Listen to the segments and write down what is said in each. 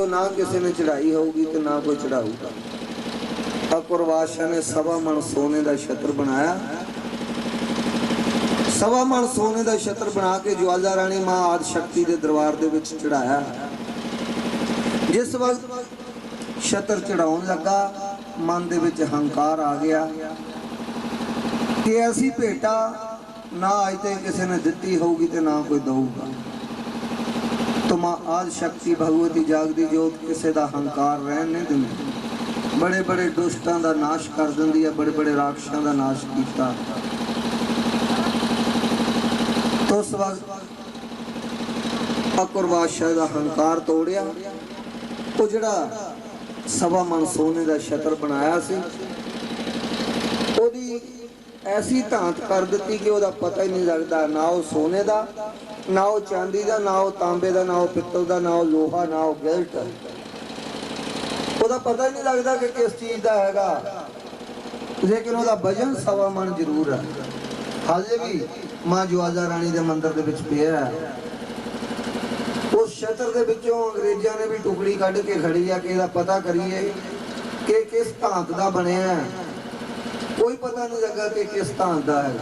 जो ना किसी ने चढ़ाई होगी तो ना कोई चढ़ाऊगा। अकबर बादशाह ने 1.25 मन सोने का छत्र बनाया। 1.25 मन सोने का छत्र बना के ज्वाला रानी मां आदि शक्ति के दरबार के विच चढ़ाया। जिस वक्त छत्र चढ़ाउण लगा मन दे विच हंकार आ गया कि ऐसी भेटा ना अज तक किसी ने दिती होगी तो ना कोई दूगा। तो मां आदि शक्ति भगवती जागदी जोत किसी का हंकार रहन नहीं देंदी। बड़े बड़े दुष्टां का नाश कर देंदी है, बड़े बड़े राक्षसां का नाश किया। तो उस वक्त अकबर बादशाह का हंकार तोड़िया। वो जिहड़ा 1.25 मन सोने का छत्र बनाया सी ओदी ऐसी धांत कर दी कि वह पता ही नहीं लगता, ना वो सोने का, ना वो चांदी का, ना वो तांबे का, ना वो पित्तल का, ना वो लोहा, ना वो गिल्ट। वह पता ही नहीं लगता कि किस चीज़ का हैगा, लेकिन वह वजन 1.25 मन जरूर है। हाले भी मां ज्वाला रानी के मंदिर के विच पिया है। उस छत्र के विचों अंग्रेजों ने भी टुकड़ी कढ़ के खड़ी है कि इसका पता करिए कि किस धात का बनया है। कोई पता नहीं लगा कि किस धात का है,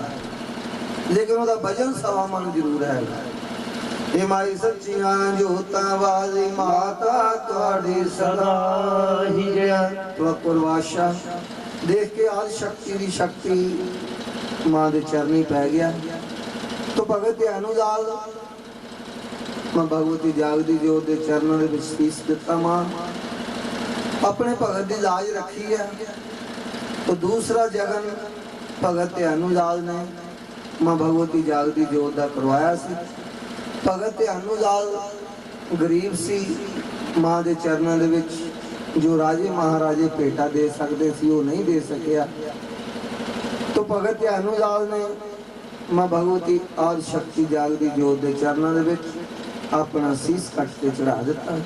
लेकिन वह वजन 1.25 मन जरूर है। हे माई सच्चियां जोतां वाली माता तुहाडी सदा ही जय। तो अकबर बादशाह देख के आदि शक्ति की शक्ति मां दे चरनी पै गया। तो भगत ध्यानुलाल मां भगवती जागदी जोत दे चरणों दे विच शीश दिता। मां अपने भगत की लाज रखी है। तो दूसरा जगन भगत ध्यानुलाल ने मां भगवती जागदी जोत का करवाया सी। भगत ध्यानुलाल गरीब सी, मां के चरणों दे विच जो राजे महाराजे भेटा दे सकते सी वो नहीं दे सकिया। तो भगत ध्यानुलाल ने मां भगवती आदि शक्ति जागदी जोत के चरणों दे विच अपना शीश कट के चढ़ा दिता।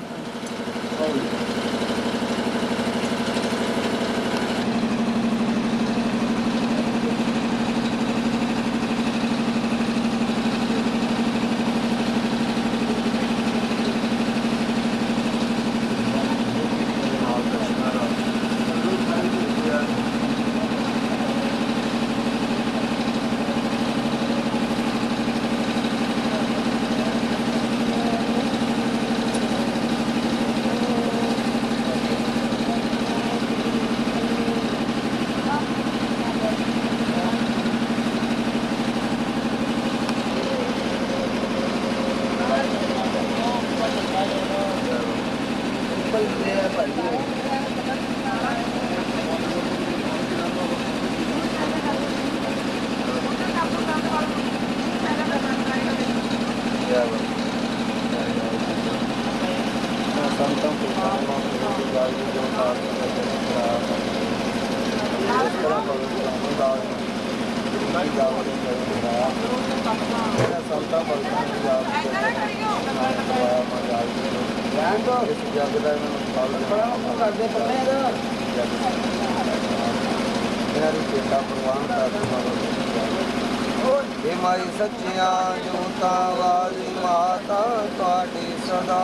हे माई सच्चियां जोतां वाली माता तुहाडी सदा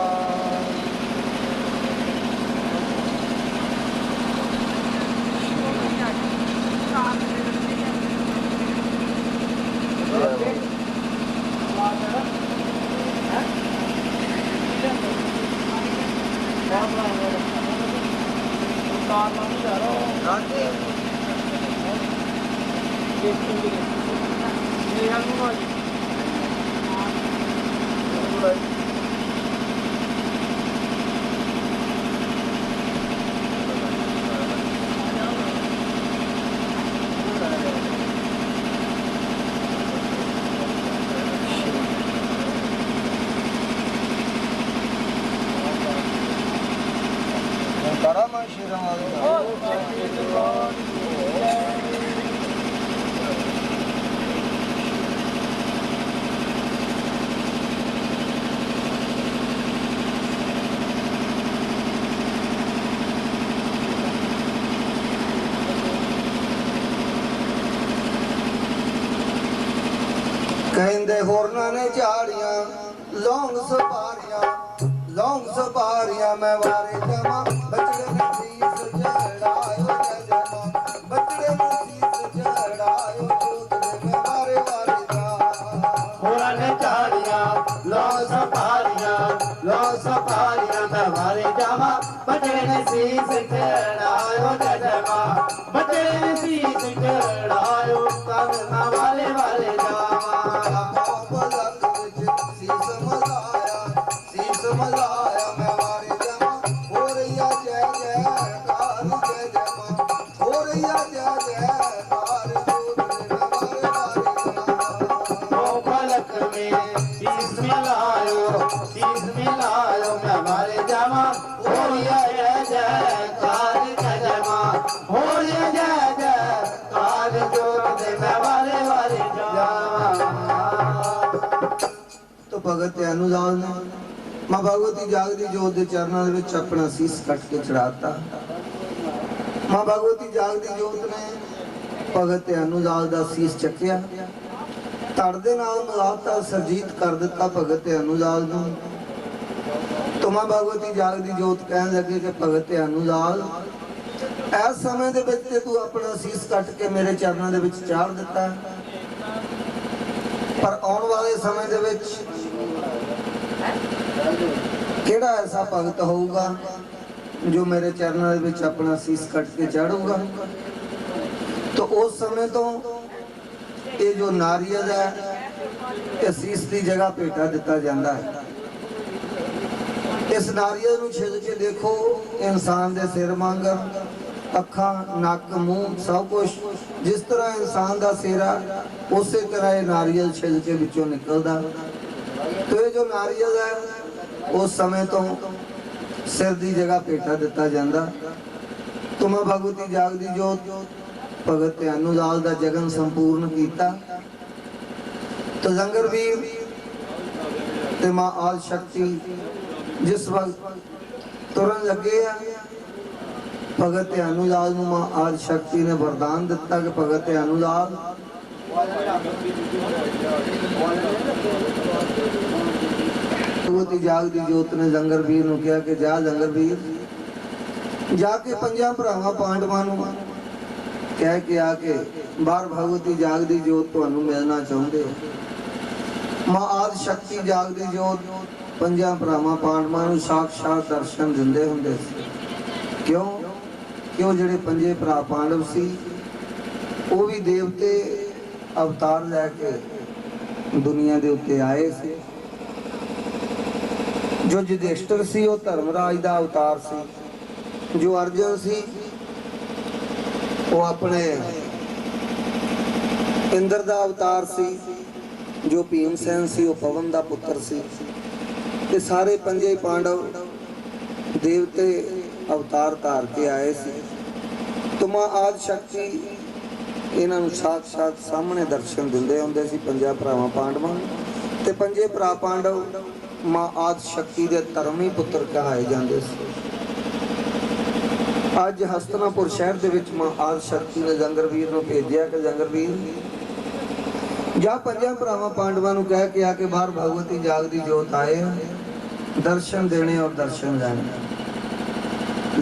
कहंदे होरना ने झाड़ियां लौंग सुपारियां लौंग सपारिया मैं वारे जमा बचड़े ने शीस चढ़ायो जय जय मां बचड़े ने शीस चढ़ायो जोत दे मैं वारे वारे जा होरा ने चाड़िया लो सपारिया मैं वारे जावा बचड़े ने शीस चढ़ायो जय जय मां बचड़े ने शीस चढ़ायो तन ना वाले वाले जावा पलक विच शीस मलाया मैं वारे जमा हो रैया जय जयकार जय जय मां हो रैया जय जयकार जोत दे मैं वारे वारे जा ओ पलक में शीस मिलायो मैं वारे जावा होरिया जय जयकार जय जय मां होरिया जय जयकार जोत दे मैं वारे वारे जावा तो भगत अनुजाल ने मां भगवती जागदी जोत दे चरणां दे विच अपना सीस कट के चढ़ाता मां भगवती जागदी जोत ने भगत अनुजाल दा सीस चक्या धड़ दे नाल मिलाता सरजीत कर दिता भगत अनुजाल नूं तो मां भगवती जागदी जोत कहन लगी कि भगत अनुजाल इस समय दे विच ते तू अपना सीस कट के मेरे चरणां दे विच चाढ़ दिता पर आउण वाले समय दे विच केड़ा ऐसा भगत होगा जो मेरे चरणों दे विच अपना सीस कट के चढ़ूगा तो उस समय तो ये जो नारियल है ये सीस की जगह भेटा दिता जाता है इस नारियल नूं छिल के देखो इंसान दे सिर वांगर अखा नक मूँह सब कुछ जिस तरह इंसान का सिर है उस तरह ये नारियल छिल के विचों निकलदा तो ये जो नारियल है उस समय तो सिर की जगह भेटा दिता जाता तो मां भगवती जागदी जोत भगत अनुजाल का जगन संपूर्ण किया तो लंगर वीर ते मां आल शक्ति जिस वक्त तुरन लगे भगत अनुजाल नूं मां आल शक्ति ने वरदान दिता कि भगत अनुजाल भगवती जागदी जोत ने लंगर वीर नूं कहा कि जा लंगर वीर जाके पंजां भरावां पांडवां नूं कह के आके बाहर भगवती जागदी जोत तुहानूं मिलना चाहुंदे मां आदि शक्ति जागदी जोत पंजां भरावां पांडवां नूं साक्षात दर्शन दिंदे हुंदे सी क्यों क्यों जिहड़े पंजे भरा पांडव सी वो भी देवते अवतार लैके दुनिया दे उत्ते आए सी जो युधिष्ठिर सी वो धर्मराज दा अवतार सी जो अर्जुन सी वो अपने इंद्र दा अवतार सी जो भीमसेन सी वो पवन दा पुत्र सी ते सारे पंजे पांडव देवते अवतार धार के आए सी तो मां आदि शक्ति इन्हां नूं साक्षात सामने दर्शन दिंदे हुंदे सी पंजां भरावां पांडवां ते पंजे भरा पांडव मां आदि शक्ति दे धर्मी पुत्र कहाए जांदे सी अज हस्तिनापुर शहर दे विच मां आदि शक्ति ने जंगरवीर नूं भेजिया कि जंगरवीर जा पंजां भरावां पांडवां नूं कह के आके बाहर भगवती जागदी जोत आए दर्शन देने और दर्शन लेने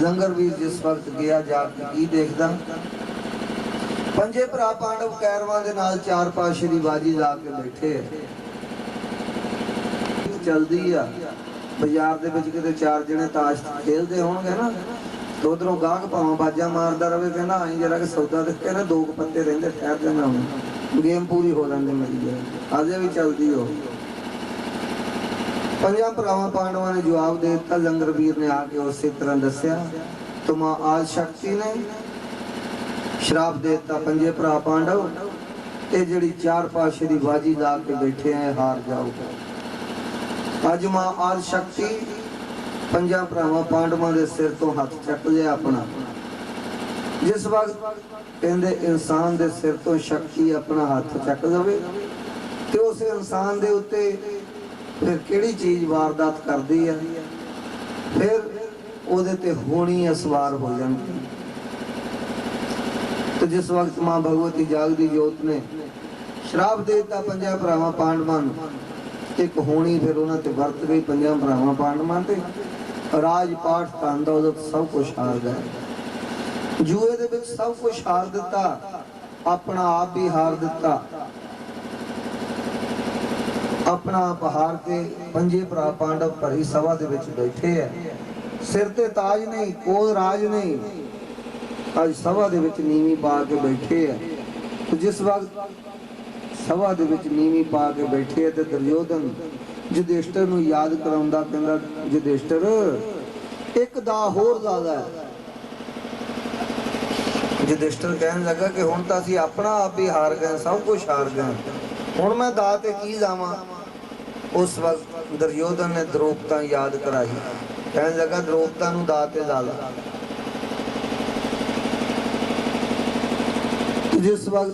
जंगरवीर जिस वक्त गया जाके की देखदा पंजे भरा पांडव कैरवां दे नाल चार पाशे दी बाजी ला के बैठे चलदी आ बाजार दे विच किते चार जने ताश खेलदे होणगे ना तो उधरों गाहक भावां बाजा मारदा रहे कहना आई जरा कि सौदा दे कहना दो पत्ते रहिंदे ठहर जाना हुण गेम पूरी हो लैंदे मेरी अजे भी चलदी हो पंजां भरावां पांडवां ने जवाब दे दिता लंगरवीर ने आके उसी तरह दस्या तो मां आदि शक्ति ने श्राप दे दिता पंजे भरा पांडव ये जिहड़ी चार पाशे दी बाजी ला के बैठे हैं हार जाओगे अज मां आदि शक्ति पंजां भरावां पांडवां दे सिर तो हाथ चक लिया अपना जिस वक्त कहंदे इंसान दे सिर तो शक्ति अपना हाथ चक लवे ते उस इंसान दे उत्ते फिर केड़ी चीज वारदात करदी है फिर ओदे ते होनी असवार हो जाती तो जिस वक्त मां भगवती जागदी जोत ने श्राप दे दिता पंजां भरावां पांडवां नूं ਇੱਕ ਹੋਣੀ ਫਿਰ ਉਹਨਾਂ ਤੇ ਵਰਤ ਗਈ ਪੰਜਾਂ ਭਰਾਵਾਂ ਪਾਂਡਵਾਂ ਤੇ। ਰਾਜ ਪਾਠ ਧਨ ਦੌਲਤ ਸਭ ਕੁਝ ਹਾਰ ਗਏ। ਜੂਏ ਦੇ ਵਿੱਚ ਸਭ ਕੁਝ ਹਾਰ ਦਿੱਤਾ, ਆਪਣਾ ਆਪ ਵੀ ਹਾਰ ਦਿੱਤਾ। ਆਪਣਾ ਆਪ ਹਾਰ ਕੇ ਪੰਜੇ ਭਰਾ ਪਾਂਡਵ ਭਰੀ ਸਭਾ ਦੇ ਵਿੱਚ ਬੈਠੇ ਆ। ਸਿਰ ਤੇ ਤਾਜ ਨਹੀਂ, ਕੋਲ ਰਾਜ ਨਹੀਂ, ਅੱਜ ਸਭਾ ਦੇ ਵਿੱਚ ਨੀਵੀਂ ਪਾ ਕੇ ਬੈਠੇ ਆ। ਤੇ ਜਿਸ ਵਕਤ ਸਭਾ ਦੇ ਵਿੱਚ ਨੀਵੀਂ ਪਾ ਕੇ ਬੈਠੇ ਆ ਤੇ ਦੁਰਯੋਧਨ ਯੁਧਿਸ਼ਟਰ ਨੂੰ ਯਾਦ ਕਰਾਉਂਦਾ, ਕਹਿੰਦਾ ਯੁਧਿਸ਼ਟਰ ਇੱਕ ਦਾ ਹੋਰ ਜ਼ਿਆਦਾ ਹੈ। ਯੁਧਿਸ਼ਟਰ ਕਹਿਣ ਲੱਗਾ ਕਿ ਹੁਣ ਤਾਂ ਅਸੀਂ ਆਪਣਾ ਆਪ ਹੀ ਹਾਰ ਗਏ, ਸਭ ਕੁਝ ਹਾਰ ਗਏ, ਹੁਣ ਮੈਂ ਦਾ ਤੇ ਕੀ ਜਾਵਾਂ। ਉਸ ਵਕਤ ਦੁਰਯੋਧਨ ਨੇ ਦ੍ਰੋਪਤਾ ਯਾਦ ਕਰਾਈ, ਕਹਿਣ ਲੱਗਾ ਦ੍ਰੋਪਤਾ ਨੂੰ ਦਾ ਤੇ ਲਾ ਲਾ। ਜਿਸ ਵਕਤ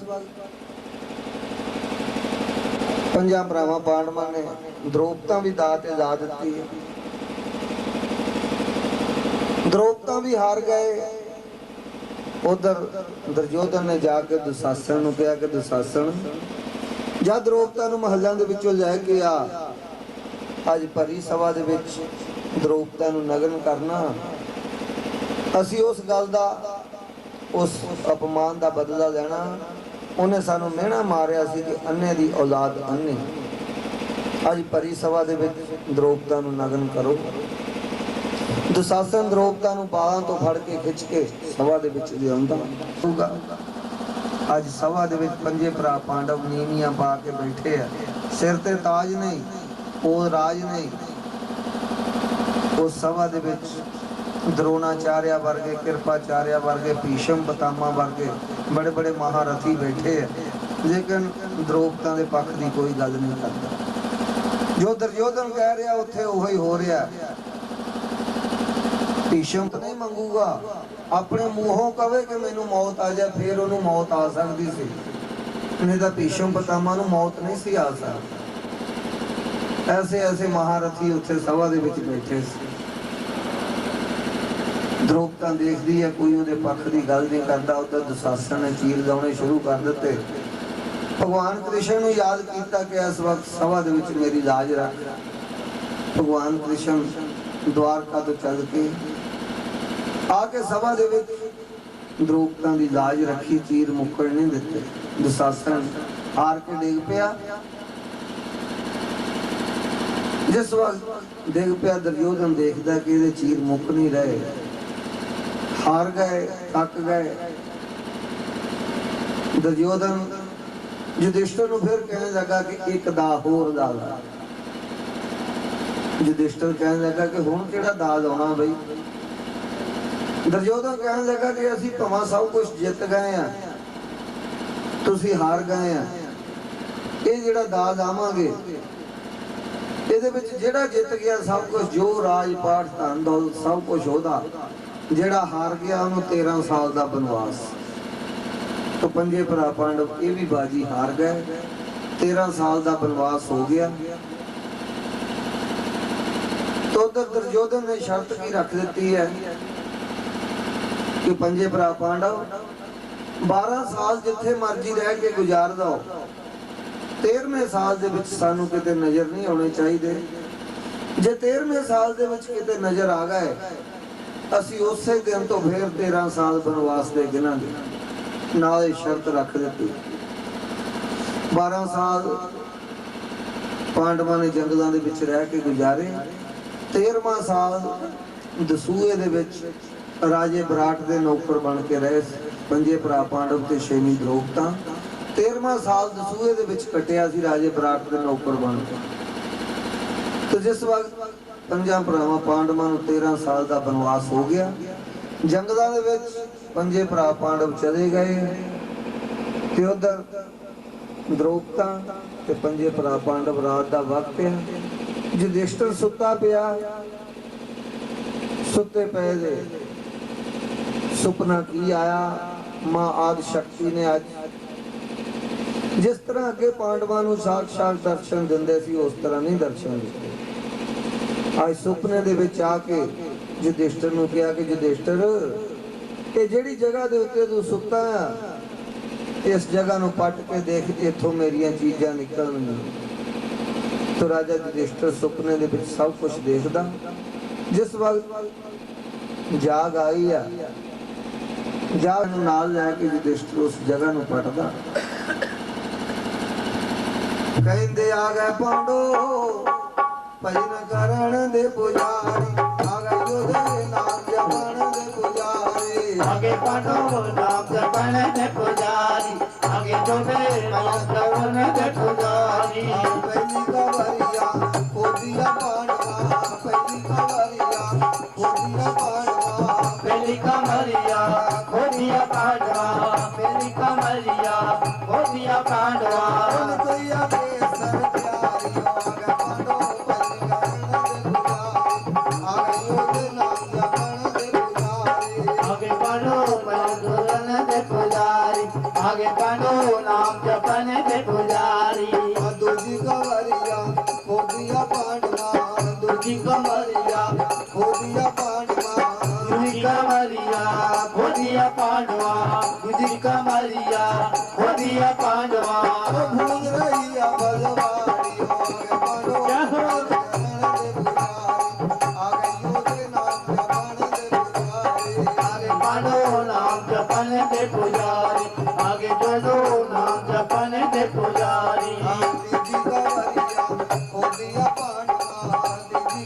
ਪੰਜਾਂ ਭਰਾਵਾਂ ਪਾਂਡਵਾਂ ਨੇ ਦ੍ਰੋਪਤਾ ਵੀ ਦਾ ਤੇ ਲਾ ਦਿੱਤੀ ਹੈ, ਦ੍ਰੋਪਤਾ ਵੀ ਹਾਰ ਗਏ। ਉਧਰ ਦੁਰਯੋਧਨ ਨੇ ਜਾ ਕੇ ਦੁਸ਼ਾਸਨ ਨੂੰ ਕਿਹਾ ਕਿ ਦੁਸ਼ਾਸਨ ਜਦ ਦ੍ਰੋਪਤਾ ਨੂੰ ਮਹੱਲਾਂ ਦੇ ਵਿੱਚੋਂ ਲੈ ਕੇ ਆ, ਅੱਜ ਭਰੀ ਸਭਾ ਦੇ ਵਿੱਚ ਦ੍ਰੋਪਤਾ ਨੂੰ ਨਗਨ ਕਰਨਾ, ਅਸੀਂ ਉਸ ਗੱਲ ਦਾ, ਉਸ ਅਪਮਾਨ ਦਾ ਬਦਲਾ ਲੈਣਾ। ਉਹਨੇ ਸਾਨੂੰ ਮਿਹਣਾ ਮਾਰਿਆ ਸੀ ਕਿ ਅੰਨੇ ਦੀ ਔਲਾਦ ਅੰਨੇ। ਅੱਜ ਭਰੀ ਸਭਾ ਦੇ ਵਿੱਚ ਦ੍ਰੋਪਤਾ ਨੂੰ ਨਗਨ ਕਰੋ। ਦੁਸ਼ਾਸਨ ਦ੍ਰੋਪਤਾ ਨੂੰ ਬਾਹਾਂ ਤੋਂ ਫੜ ਕੇ ਖਿੱਚ ਕੇ ਸਭਾ ਦੇ ਵਿੱਚ ਲਿਆਉਂਦਾ ਹੋਊਗਾ। ਅੱਜ ਸਭਾ ਦੇ ਵਿੱਚ ਪੰਜੇ ਭਰਾ ਪਾਂਡਵ ਨੀਵੀਆਂ ਪਾ ਕੇ ਬੈਠੇ ਆ। ਸਿਰ ਤੇ ਤਾਜ ਨਹੀਂ, ਕੋਲ ਰਾਜ ਨਹੀਂ। ਉਸ ਸਭਾ ਦੇ ਵਿੱਚ ਦਰੋਣਾਚਾਰਿਆ ਵਰਗੇ, ਕਿਰਪਾਚਾਰਿਆ ਵਰਗੇ, ਭੀਸ਼ਮ ਪਿਤਾਮਾ ਵਰਗੇ ਬੜੇ ਬੜੇ ਮਹਾਰਥੀ ਬੈਠੇ ਆ, ਲੇਕਿਨ ਦ੍ਰੋਪਤਾ ਦੇ ਪੱਖ ਦੀ ਕੋਈ ਗੱਲ ਨਹੀਂ ਕਰਦਾ। ਜੋ ਦੁਰਯੋਧਨ ਕਹਿ ਰਿਹਾ ਉੱਥੇ ਉਹੀ ਹੋ ਰਿਹਾ। ਭੀਸ਼ਮ ਤਾਂ ਨਹੀਂ ਮੰਗੂਗਾ, ਆਪਣੇ ਮੂੰਹੋਂ ਕਵੇ ਕਿ ਮੈਨੂੰ ਮੌਤ ਆ ਜਾਏ, ਫਿਰ ਉਹਨੂੰ ਮੌਤ ਆ ਸਕਦੀ ਸੀ, ਨਹੀਂ ਤਾਂ ਭੀਸ਼ਮ ਪਿਤਾਮਾ ਨੂੰ ਮੌਤ ਨਹੀਂ ਸੀ ਆ ਸਕਦੀ। ਐਸੇ ਐਸੇ ਮਹਾਰਥੀ ਉੱਥੇ ਸਭਾ ਦੇ ਵਿੱਚ ਬੈਠੇ ਸੀ। ਦ੍ਰੋਪਤਾ ਦੇਖਦੀ ਹੈ, ਕੋਈ ਉਹਦੇ ਪੱਖ ਦੀ ਗੱਲ ਨਹੀਂ ਕਰਦਾ। ਉਧਰ ਦੁਸ਼ਾਸਨ ਨੇ ਚੀਰ ਲਾਉਣੇ ਸ਼ੁਰੂ ਕਰ ਦਿੱਤੇ। ਭਗਵਾਨ ਕ੍ਰਿਸ਼ਨ ਨੂੰ ਯਾਦ ਕੀਤਾ ਕਿ ਇਸ ਵਕਤ ਸਭਾ ਦੇ ਵਿੱਚ ਮੇਰੀ ਲਾਜ ਰੱਖ। ਭਗਵਾਨ ਕ੍ਰਿਸ਼ਨ ਦਵਾਰਕਾ ਤੋਂ ਚੱਲ ਕੇ ਆ ਕੇ ਸਭਾ ਦੇ ਵਿੱਚ ਦ੍ਰੋਪਤਾ ਦੀ ਲਾਜ ਰੱਖੀ, ਚੀਰ ਮੁੱਕਣ ਨਹੀਂ ਦਿੱਤੇ। ਦੁਸ਼ਾਸਨ ਹਾਰ ਕੇ ਡਿੱਗ ਪਿਆ। ਜਿਸ ਵਕਤ ਡਿੱਗ ਪਿਆ, ਦੁਰਯੋਧਨ ਦੇਖਦਾ ਕਿ ਇਹਦੇ ਚੀਰ ਮੁੱਕ ਨਹੀਂ ਰਹੇ, ਹਾਰ ਗਏ, ਥੱਕ ਗਏ। ਦੁਰਯੋਧਨ ਯੁਧਿਸ਼ਟਰ ਨੂੰ ਫਿਰ ਕਹਿਣ ਲੱਗਾ ਕਿ ਇੱਕ ਦਾ ਹੋਰ ਦਾ ਲਾ। ਯੁਧਿਸ਼ਟਰ ਕਹਿਣ ਲੱਗਾ ਕਿ ਹੁਣ ਕਿਹੜਾ ਦਾ ਲਾਉਣਾ ਬਈ। ਦੁਰਯੋਧਨ ਕਹਿਣ ਲੱਗਾ ਕਿ ਅਸੀਂ ਭਾਵੇਂ ਸਭ ਕੁਝ ਜਿੱਤ ਗਏ ਆ, ਤੁਸੀਂ ਹਾਰ ਗਏ ਆ, ਇਹ ਜਿਹੜਾ ਦਾ ਲਾਵਾਂਗੇ ਇਹਦੇ ਵਿੱਚ ਜਿਹੜਾ ਜਿੱਤ ਗਿਆ ਸਭ ਕੁਝ, ਜੋ ਰਾਜ ਪਾਠ ਧਨ ਦੌਲਤ ਸਭ ਕੁਝ ਉਹਦਾ, ਜਿਹੜਾ ਹਾਰ ਗਿਆ ਉਹਨੂੰ 13 ਸਾਲ ਦਾ ਬਨਵਾਸ। ਤਾਂ ਪੰਜੇ ਭਰਾ ਪਾਂਡਵ ਇਹ ਵੀ ਬਾਜੀ ਹਾਰ ਗਏ, 13 ਸਾਲ ਦਾ ਬਨਵਾਸ ਹੋ ਗਿਆ। तो उधर दुर्योधन ने शर्त की रख दी है कि पंजे भरा पांडव 12 साल जिथे मर्जी रह के गुजार दो, 13वें साल दे विच सानू किते नजर नहीं आने चाहिए। जे 13वें साल दे विच किते नजर आ गए, असी उसे दिन तो फिर 13 साल बनवास दे गिनांगे। नाल शर्त रख दी। 12 साल पांडवां ने जंगलों दे विच रह के गुजारे। 13वां साल दसूए दे विच राजे विराट दे नौकर बन के रहे पंजे भरा पांडव ते छेवीं द्रौपदा। 13वां साल दसूए दे विच कटिया सी राजे विराट दे नौकर बन के। तो जिस वक्त पंजा भरावां पांडवां नूं 13 साल का बनवास हो गया, जंगलों दे विच पंजे भरा पांडव चले गए ते उधर द्रौपदा ते पंजे भरा पांडव रात का वक्त है। युधिष्ठिर सुता पिया, सुते पे दे सुपना की आया। मां आदि शक्ति ने आज जिस तरह अगे पांडवां नूं साक्षात दर्शन दिंदे सी उस तरह नहीं दर्शन दिते। आज सुपने दे विच आके युधिष्ठिर नूं कहा कि युधिष्ठिर ये जिहड़ी जगह दे उत्ते तू सुता है, इस जगह नूं पट के देख, इत्थों मेरियां चीज़ां निकलणगीआं। तो राजा युधिष्ठिर सुपने दे विच सब कुछ देखदा। जिस वक्त जाग आई है, जाग नूं नाल लैके युधिष्ठिर उस जगह नूं पटदा। कहंदे आ गए पांडो भजन करण दे पुजारी, आ गए योधे नाम जपण दे पुजारी। आगे पांडव नाम जपण दे पुजारी, आगे जोधे नाम जपण दे पुजारी। पहली कवरिया खोदिया पांडवा, पहली कवरिया खोदिया पांडवा, पहली कमरिया खोदिया पांडवा, पहली कमरिया खोदिया पांडवा। कोइया के सर प्यारी, आ गए पांडो भजन करण दे पुजारी। आगे पांडो नाम जपण दे पुजारी, आगे पांडो भजन करण दे पुजारी। दूजी कवरिया खोदिया पांडवा, दूजी कमरिया खोदिया पांडवा, दूजी कमरिया खोदिया पांडवा, दूजी कमरिया खोदिया पांडवा। भूल रही बलवाड़ी, आगे पांडो भजन करण दे पुजारी। आगे पांडो नाम जपण दे पुजारी, आगे पांडो नाम जपण दे पुजारी। तीजी कवरिया खोदिया पांडवा, तीजी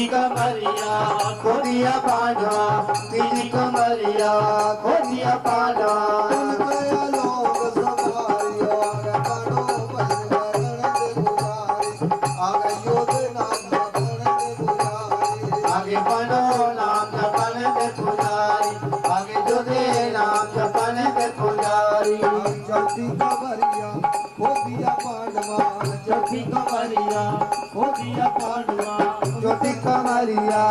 कवरिया खोदिया पांडवा, तीजी कमरिया खोदिया पांडवा। गया लोग सवारी, आगे पांडो भजन करण दे पुजारी, आगे योधे नाम जपण दे पुजारी। आगे पांडो नाम जपण दे पुजारी, आगे जोधे नाम जपण दे पुजारी। चौथी कवरिया खोदिया पांडवा, चौथी कमरिया खोदिया पांडवा, चौथी कवरिया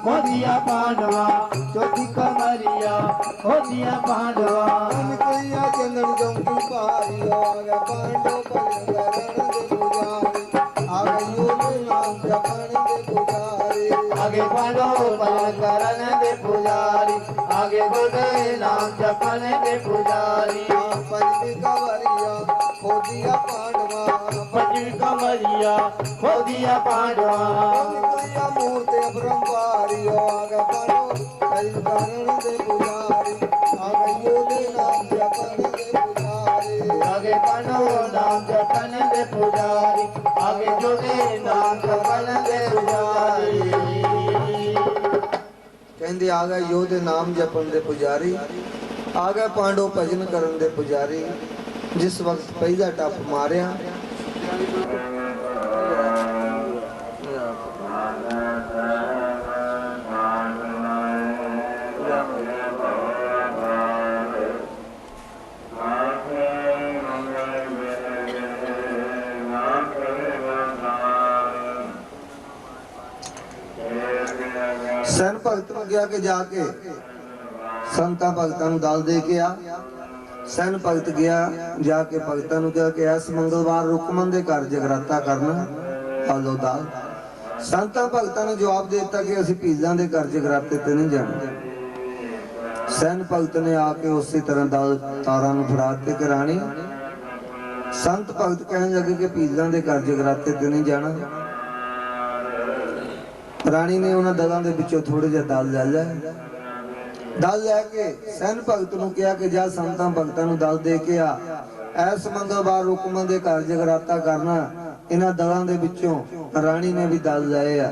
खोदिया पांडवा, चौथी कमरिया खोदिया पांडवा। कन्हैया चंदन जमकी पारी, आगे पांडो भजन करण दे पुजारी, आगे योधे नाम जपण दे पुजारी। आगे पांडो भजन करण दे पुजारी, आगे जोधे नाम जपण दे पुजारी। पंचमी कवरिया खोदिया पांडवा, पंचमी कमरिया खोदिया पांडवा। कन्हैया मूर्ति ब्रह्मवारी, आगे पांडो भजन करण दे पुजारी, आगे योधे नाम जपण दे पुजारी। आगे पांडो नाम जपण दे पुजारी, आगे जोधे नाम जपण दे पुजारी। कहंदे आ गए योधे नाम जपण दे पुजारी, आ गए पांडो भजन करन दे पुजारी। जिस वक्त पहला टप मारिया सैन भगत ਨੂੰ ਗਿਆ ਕਿ ਜਾ ਕੇ ਸੰਤਾਂ ਭਗਤਾਂ ਨੂੰ ਦਲ ਦੇ ਕੇ ਆ। ਸੈਨ ਭਗਤ ਗਿਆ ਜਾ ਕੇ ਭਗਤਾਂ ਨੂੰ ਕਿਹਾ ਕਿ ਇਸ ਮੰਗਲਵਾਰ ਰੁਕਮਨ ਦੇ ਘਰ ਜਗਰਾਤਾ ਕਰਨਾ, ਆਲੋ ਦਲ। ਸੰਤਾਂ ਭਗਤਾਂ ਨੇ ਜਵਾਬ ਦੇ ਦਿੱਤਾ ਕਿ ਅਸੀਂ ਭੀਲਾਂ ਦੇ ਘਰ ਜਗਰਾਤੇ ਤੇ ਨਹੀਂ ਜਾਣਾ। ਸੈਨ ਭਗਤ ਨੇ ਆ ਕੇ ਉਸੇ ਤਰ੍ਹਾਂ ਦਲ ਤਾਰਾਂ ਨੂੰ ਫੜਾ ਦਿੱਤੇ ਕਿ ਰਾਣੀ। ਸੰਤ ਭਗਤ ਕਹਿਣ ਲੱਗੇ ਕਿ ਭੀਲਾਂ ਦੇ ਘਰ ਜਗਰਾਤੇ ਤੇ ਨਹੀਂ ਜਾਣਾ। ਰਾਣੀ ਨੇ ਉਹਨਾਂ ਦਲਾਂ ਦੇ ਵਿੱਚੋਂ ਥੋੜੇ ਜਿਹਾ ਦਲ ਲੈ ਲਿਆ। ਦਲ ਲੈ ਕੇ ਸੈਨ ਭਗਤ ਨੂੰ ਕਿਹਾ ਕਿ ਜਾ ਸੰਤਾਂ ਭਗਤਾਂ ਨੂੰ ਦਲ ਦੇ ਕੇ ਆ, ਐਸ ਮੰਗਲਵਾਰ ਰੁਕਮਨ ਦੇ ਘਰ ਜਗਰਾਤਾ ਕਰਨਾ। ਇਹਨਾਂ ਦਲਾਂ ਦੇ ਵਿੱਚੋਂ ਰਾਣੀ ਨੇ ਵੀ ਦਲ ਲਏ ਆ।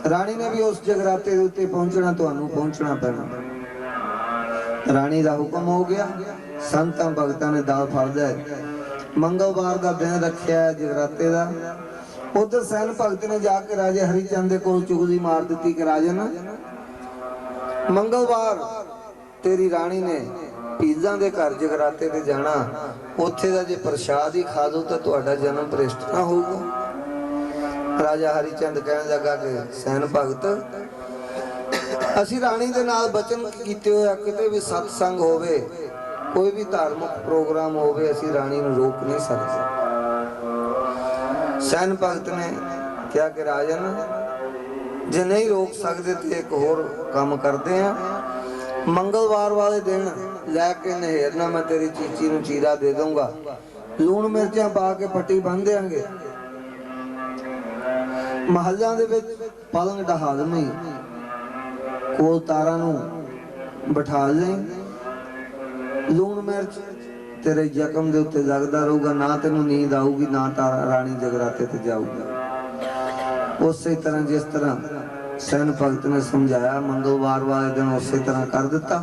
ਰਾਣੀ ਨੇ ਵੀ ਉਸ ਜਗਰਾਤੇ ਦੇ ਉੱਤੇ ਪਹੁੰਚਣਾ, ਤੁਹਾਨੂੰ ਪਹੁੰਚਣਾ ਪੈਣਾ। ਰਾਣੀ ਦਾ ਹੁਕਮ ਹੋ ਗਿਆ। ਸੰਤਾਂ ਭਗਤਾਂ ਨੇ ਦਲ ਫੜ ਲਿਆ। ਮੰਗਲਵਾਰ ਦਾ ਦਿਨ ਰੱਖਿਆ ਜਗਰਾਤੇ ਦਾ। ਉਧਰ ਸੈਨ ਭਗਤ ਨੇ ਜਾ ਕੇ ਰਾਜੇ ਹਰੀਚੰਦ ਦੇ ਕੋਲ ਚੁਗਲੀ ਮਾਰ ਦਿੱਤੀ ਕਿ ਰਾਜਨ, ਮੰਗਲਵਾਰ ਤੇਰੀ ਰਾਣੀ ਨੇ ਭੀਲਾਂ ਦੇ ਘਰ ਜਗਰਾਤੇ ਤੇ ਜਾਣਾ, ਉੱਥੇ ਦਾ ਜੇ ਪ੍ਰਸ਼ਾਦ ਹੀ ਖਾ ਲਓ ਤਾਂ ਤੁਹਾਡਾ ਜਨਮ ਭ੍ਰਿਸ਼ਟ ਨਾ ਹੋਊਗਾ। ਰਾਜਾ ਹਰੀਚੰਦ ਕਹਿਣ ਲੱਗਾ ਕਿ ਸੈਨ ਭਗਤ, ਅਸੀਂ ਰਾਣੀ ਦੇ ਨਾਲ ਬਚਨ ਕੀਤੇ ਹੋਇਆ ਕਿਤੇ ਵੀ ਸਤਸੰਗ ਹੋਵੇ, ਕੋਈ ਵੀ ਧਾਰਮਿਕ ਪ੍ਰੋਗਰਾਮ ਹੋਵੇ, ਅਸੀਂ ਰਾਣੀ ਨੂੰ ਰੋਕ ਨਹੀਂ ਸਕਦੇ। ਸੈਨ ਭਗਤ ਨੇ ਕਿਹਾ ਕਿ ਰਾਜਨ, ਜੇ ਨਹੀਂ ਰੋਕ ਸਕਦੇ ਤੇ ਇੱਕ ਹੋਰ ਕੰਮ ਕਰਦੇ ਆ। ਮੰਗਲਵਾਰ ਵਾਲੇ ਦਿਨ ਲੈ ਕੇ ਨਹਿਰਨਾ ਮੈਂ ਤੇਰੀ ਚੀਚੀ ਨੂੰ ਚੀਰਾ ਦੇ ਦਊਂਗਾ। ਲੂਣ ਮਿਰਚਾਂ ਪਾ ਕੇ ਪੱਟੀ ਬੰਨ੍ਹ ਦਿਆਂਗੇ। ਮਹੱਲਿਆਂ ਦੇ ਵਿੱਚ ਪਲੰਗ ਢਹਾ ਦੇਣੀ, ਕੋਲ ਤਾਰਾਂ ਨੂੰ ਬਿਠਾ ਲਈ। ਲੂਣ ਮਿਰਚ ਤੇਰੇ ਜ਼ਖਮ ਦੇ ਉੱਤੇ ਲੱਗਦਾ ਰਹੂਗਾ, ਨਾ ਤੈਨੂੰ ਨੀਂਦ ਆਊਗੀ, ਨਾ ਤਾਰਾ ਰਾਣੀ ਜਗਰਾਤੇ ਤੇ ਜਾਊਗੀ। ਉਸੇ ਤਰ੍ਹਾਂ ਜਿਸ ਤਰ੍ਹਾਂ ਸੈਨ ਭਗਤ ਨੇ ਸਮਝਾਇਆ, ਮੰਗਲਵਾਰ ਵਾਲੇ ਦਿਨ ਉਸੇ ਤਰ੍ਹਾਂ ਕਰ ਦਿੱਤਾ।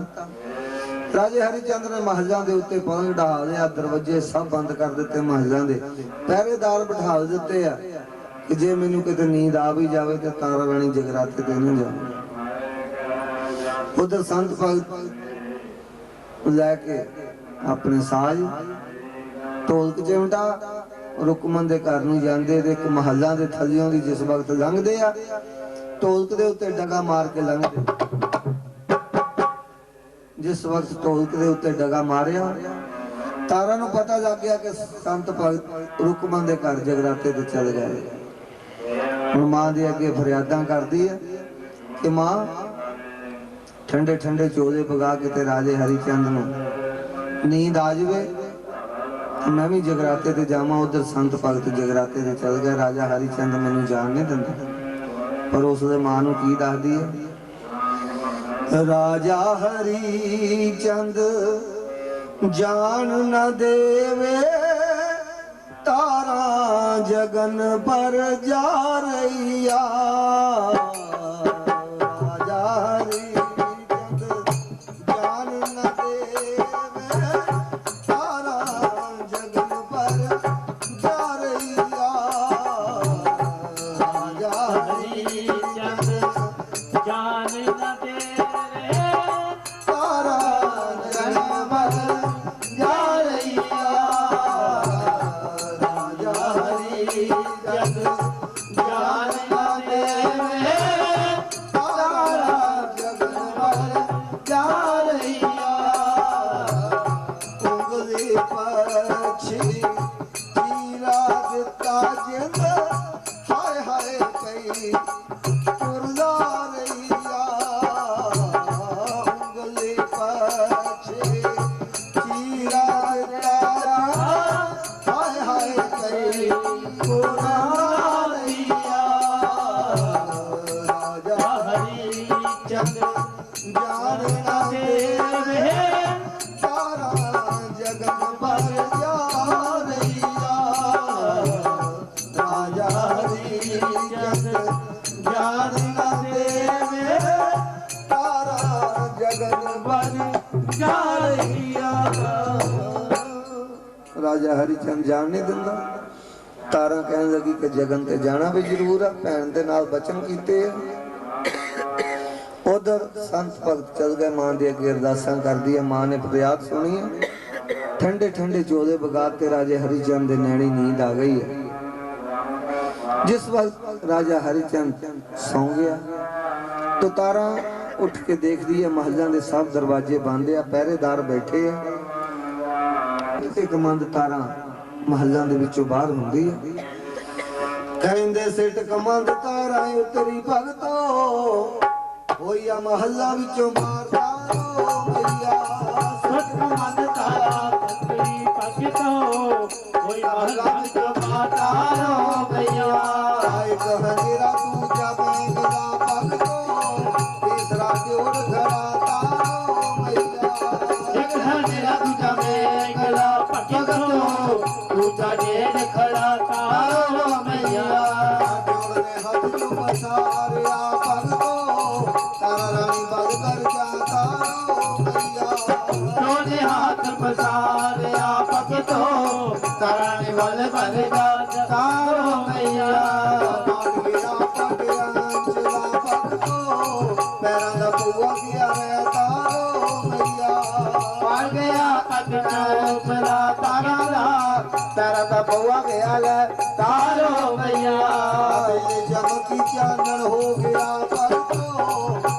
ਰਾਜੇ ਹਰੀਚੰਦ ਨੇ ਮਹੱਲਿਆਂ ਦੇ ਉੱਤੇ ਪਲੰਗ ਢਾ ਲਿਆ, ਦਰਵਾਜ਼ੇ ਸਭ ਬੰਦ ਕਰ ਦਿੱਤੇ। ਮਹੱਲਿਆਂ ਦੇ ਪਹਿਰੇਦਾਰ ਬਿਠਾ ਦਿੱਤੇ ਆ ਕਿ ਜੇ ਮੈਨੂੰ ਕਿਤੇ ਨੀਂਦ ਆ ਵੀ ਜਾਵੇ ਤੇ ਤਾਰਾ ਰਾਣੀ ਜਗਰਾਤੇ ਤੇ ਨਾ ਜਾਵੇ। ਉਧਰ ਸੰਤ ਭਗਤ ਲੈ ਕੇ ਆਪਣੇ ਸਾਜ ਢੋਲਕ ਚਿਮਟਾ ਰੁਕਮਨ ਦੇ ਘਰ ਨੂੰ ਜਾਂਦੇ ਤੇ ਇੱਕ ਮਹੱਲਾ ਦੇ ਥੱਲਿਓਂ ਦੀ ਜਿਸ ਵਕਤ ਲੰਘਦੇ ਆ, ਢੋਲਕ ਦੇ ਉੱਤੇ ਡਗਾ ਮਾਰ ਕੇ ਲੰਘਦੇ। ਜਿਸ ਵਕਤ ਢੋਲਕ ਦੇ ਉੱਤੇ ਡਗਾ ਮਾਰਿਆ, ਤਾਰਾ ਨੂੰ ਪਤਾ ਲੱਗ ਗਿਆ ਕਿ ਸੰਤ ਭਗਤ ਰੁਕਮਨ ਦੇ ਘਰ ਜਗਰਾਤੇ ਤੇ ਚਲ ਗਏ। ਹੁਣ ਮਾਂ ਦੇ ਅੱਗੇ ਫਰਿਆਦਾਂ ਕਰਦੀ ਹੈ ਕਿ ਮਾਂ ਠੰਡੇ ਠੰਡੇ ਚੋਲੇ ਪਗਾ ਕੇ ਤੇ ਰਾਜੇ ਹਰੀਚੰਦ ਨੂੰ ਨੀਂਦ ਆ ਜਾਵੇ ਤੇ ਮੈਂ ਵੀ ਜਗਰਾਤੇ ਤੇ ਜਾਵਾਂ। ਉਧਰ ਸੰਤ ਭਗਤ ਜਗਰਾਤੇ ਤੇ ਚਲ ਗਏ। ਰਾਜਾ ਹਰੀਚੰਦ ਮੈਨੂੰ ਜਾਣ ਨਹੀਂ ਦਿੰਦਾ, ਪਰ ਉਸਦੇ ਮਾਂ ਨੂੰ ਕੀ ਦੱਸਦੀ ਹੈ? ਰਾਜਾ ਹਰੀਚੰਦ ਜਾਣ ਨਾ ਦੇਵੇ, ਤਾਰਾ ਜਗਨ ਪਰ ਜਾ ਰਹੀਆ। ਰਾਜਾ ਹਰੀਚੰਦ ਜਾਣ ਨਾ ਦੇਵੇ, ਤਾਰਾ ਜਗਨ ਪਰ ਜਾ ਰਹੀਆ। ਰਾਜਾ ਹਰੀਚੰਦ ਜਾਨ ਨਾ ਤੇਰੇ, ਤਾਰਾ ਜਗਨ ਪਰ ਜਾ ਰਹੀਆ। ਰਾਜਾ ਹਰੀਚੰਦ ਜਾਨ ਨਾ ਤੇਰੇ, ਤਾਰਾ ਜਗਨ ਪਰ ਜਾ ਰਹੀਆ। ਉਂਗਲੀ ਪਛੀ ਜੀਰਾ ਦਿੱਤਾ ਜਿੰਦ, ਹਾਏ ਹਾਏ ਕਈ ਤੁਰਦਾ ਰਹੀਆ। ਉਂਗਲੀ ਪਛੀ ਜੀਰਾ ਦਿੱਤਾ, ਹਾਏ ਹਾਏ ਕਈ ਤੁਰਦਾ ਰਹੀਆ। ਰਾਜਾ ਹਰੀਚੰਦ ਜਾਣ ਨਾ ਦੇਵੇ, ਤਾਰਾ ਜਗਨ ਪਰ ਜਾ ਰਹੀਆ। ਰਾਜਾ ਹਰੀਚੰਦ ਜਾਣ ਨਾ ਦੇਵੇ, ਤਾਰਾ ਜਗਨ ਪਰ ਜਾ ਰਹੀਆ। ਰਾਜਾ ਹਰੀਚੰਦ ਜਾਣ ਨਹੀਂ ਦਿੰਦਾ। ਤਾਰਾ ਕਹਿਣ ਲੱਗੀ ਕਿ ਜਗਨ ਤੇ ਜਾਣਾ ਵੀ ਜ਼ਰੂਰ ਆ, ਭੈਣ ਦੇ ਨਾਲ ਬਚਨ ਕੀਤੇ ਆ। ਉਧਰ ਸੰਤ ਭਗਤ ਚਲ ਗਏ, ਮਾਂ ਦੇ ਅੱਗੇ ਅਰਦਾਸਾਂ ਕਰਦੀ ਹੈ। ਮਾਂ ਨੇ ਫਰਿਆਦ ਸੁਣੀ ਹੈ, ਠੰਡੇ ਠੰਡੇ ਚੋਲੇ ਬਗਾ ਤੇ ਰਾਜੇ ਹਰੀਚੰਦ ਦੇ ਨੈਣੀ ਨੀਂਦ ਆ ਗਈ ਹੈ। ਜਿਸ ਵਕਤ ਰਾਜਾ ਹਰੀਚੰਦ ਸੌਂ ਗਿਆ तो तारा उठ के देखदी है, महल्ला दे सब दरवाजे बंद आ, पहरेदार बैठे आ। एक मंद तारा महल्ला दे विचों बाहर हुंदी है। कहंदे सिट कमंद तारा उतरी भगतो, होया महल्ला विचों बाहर तारो भैया। सिट कमंद तारा उतरी भगतो, होया महल्ला विचों बाहर तारो भैया। एक हनेरा दूजा बैंगला भगतो, तीसरा जोड़ खड़ा तारो भैया। एक हनेरा दूजा बैंगला भगतो, दूजा जेड़ खड़ा तारो भैया। जोड़ने हाथ जो पसारिया भगतो, तारा रानी बज कर जा तारो भैया। जोड़े हाथ पसारिया भगतो, तारा ने बल भर जा तारो भैया। मार गया पग अंचला भगतो, पैरां दा पौआ गया रे तारो भैया। पार गया पग चौपला तारा दा, तारा दा पौआ गया ले तारो भैया। बेले चमकी चानन हो गया भगतो,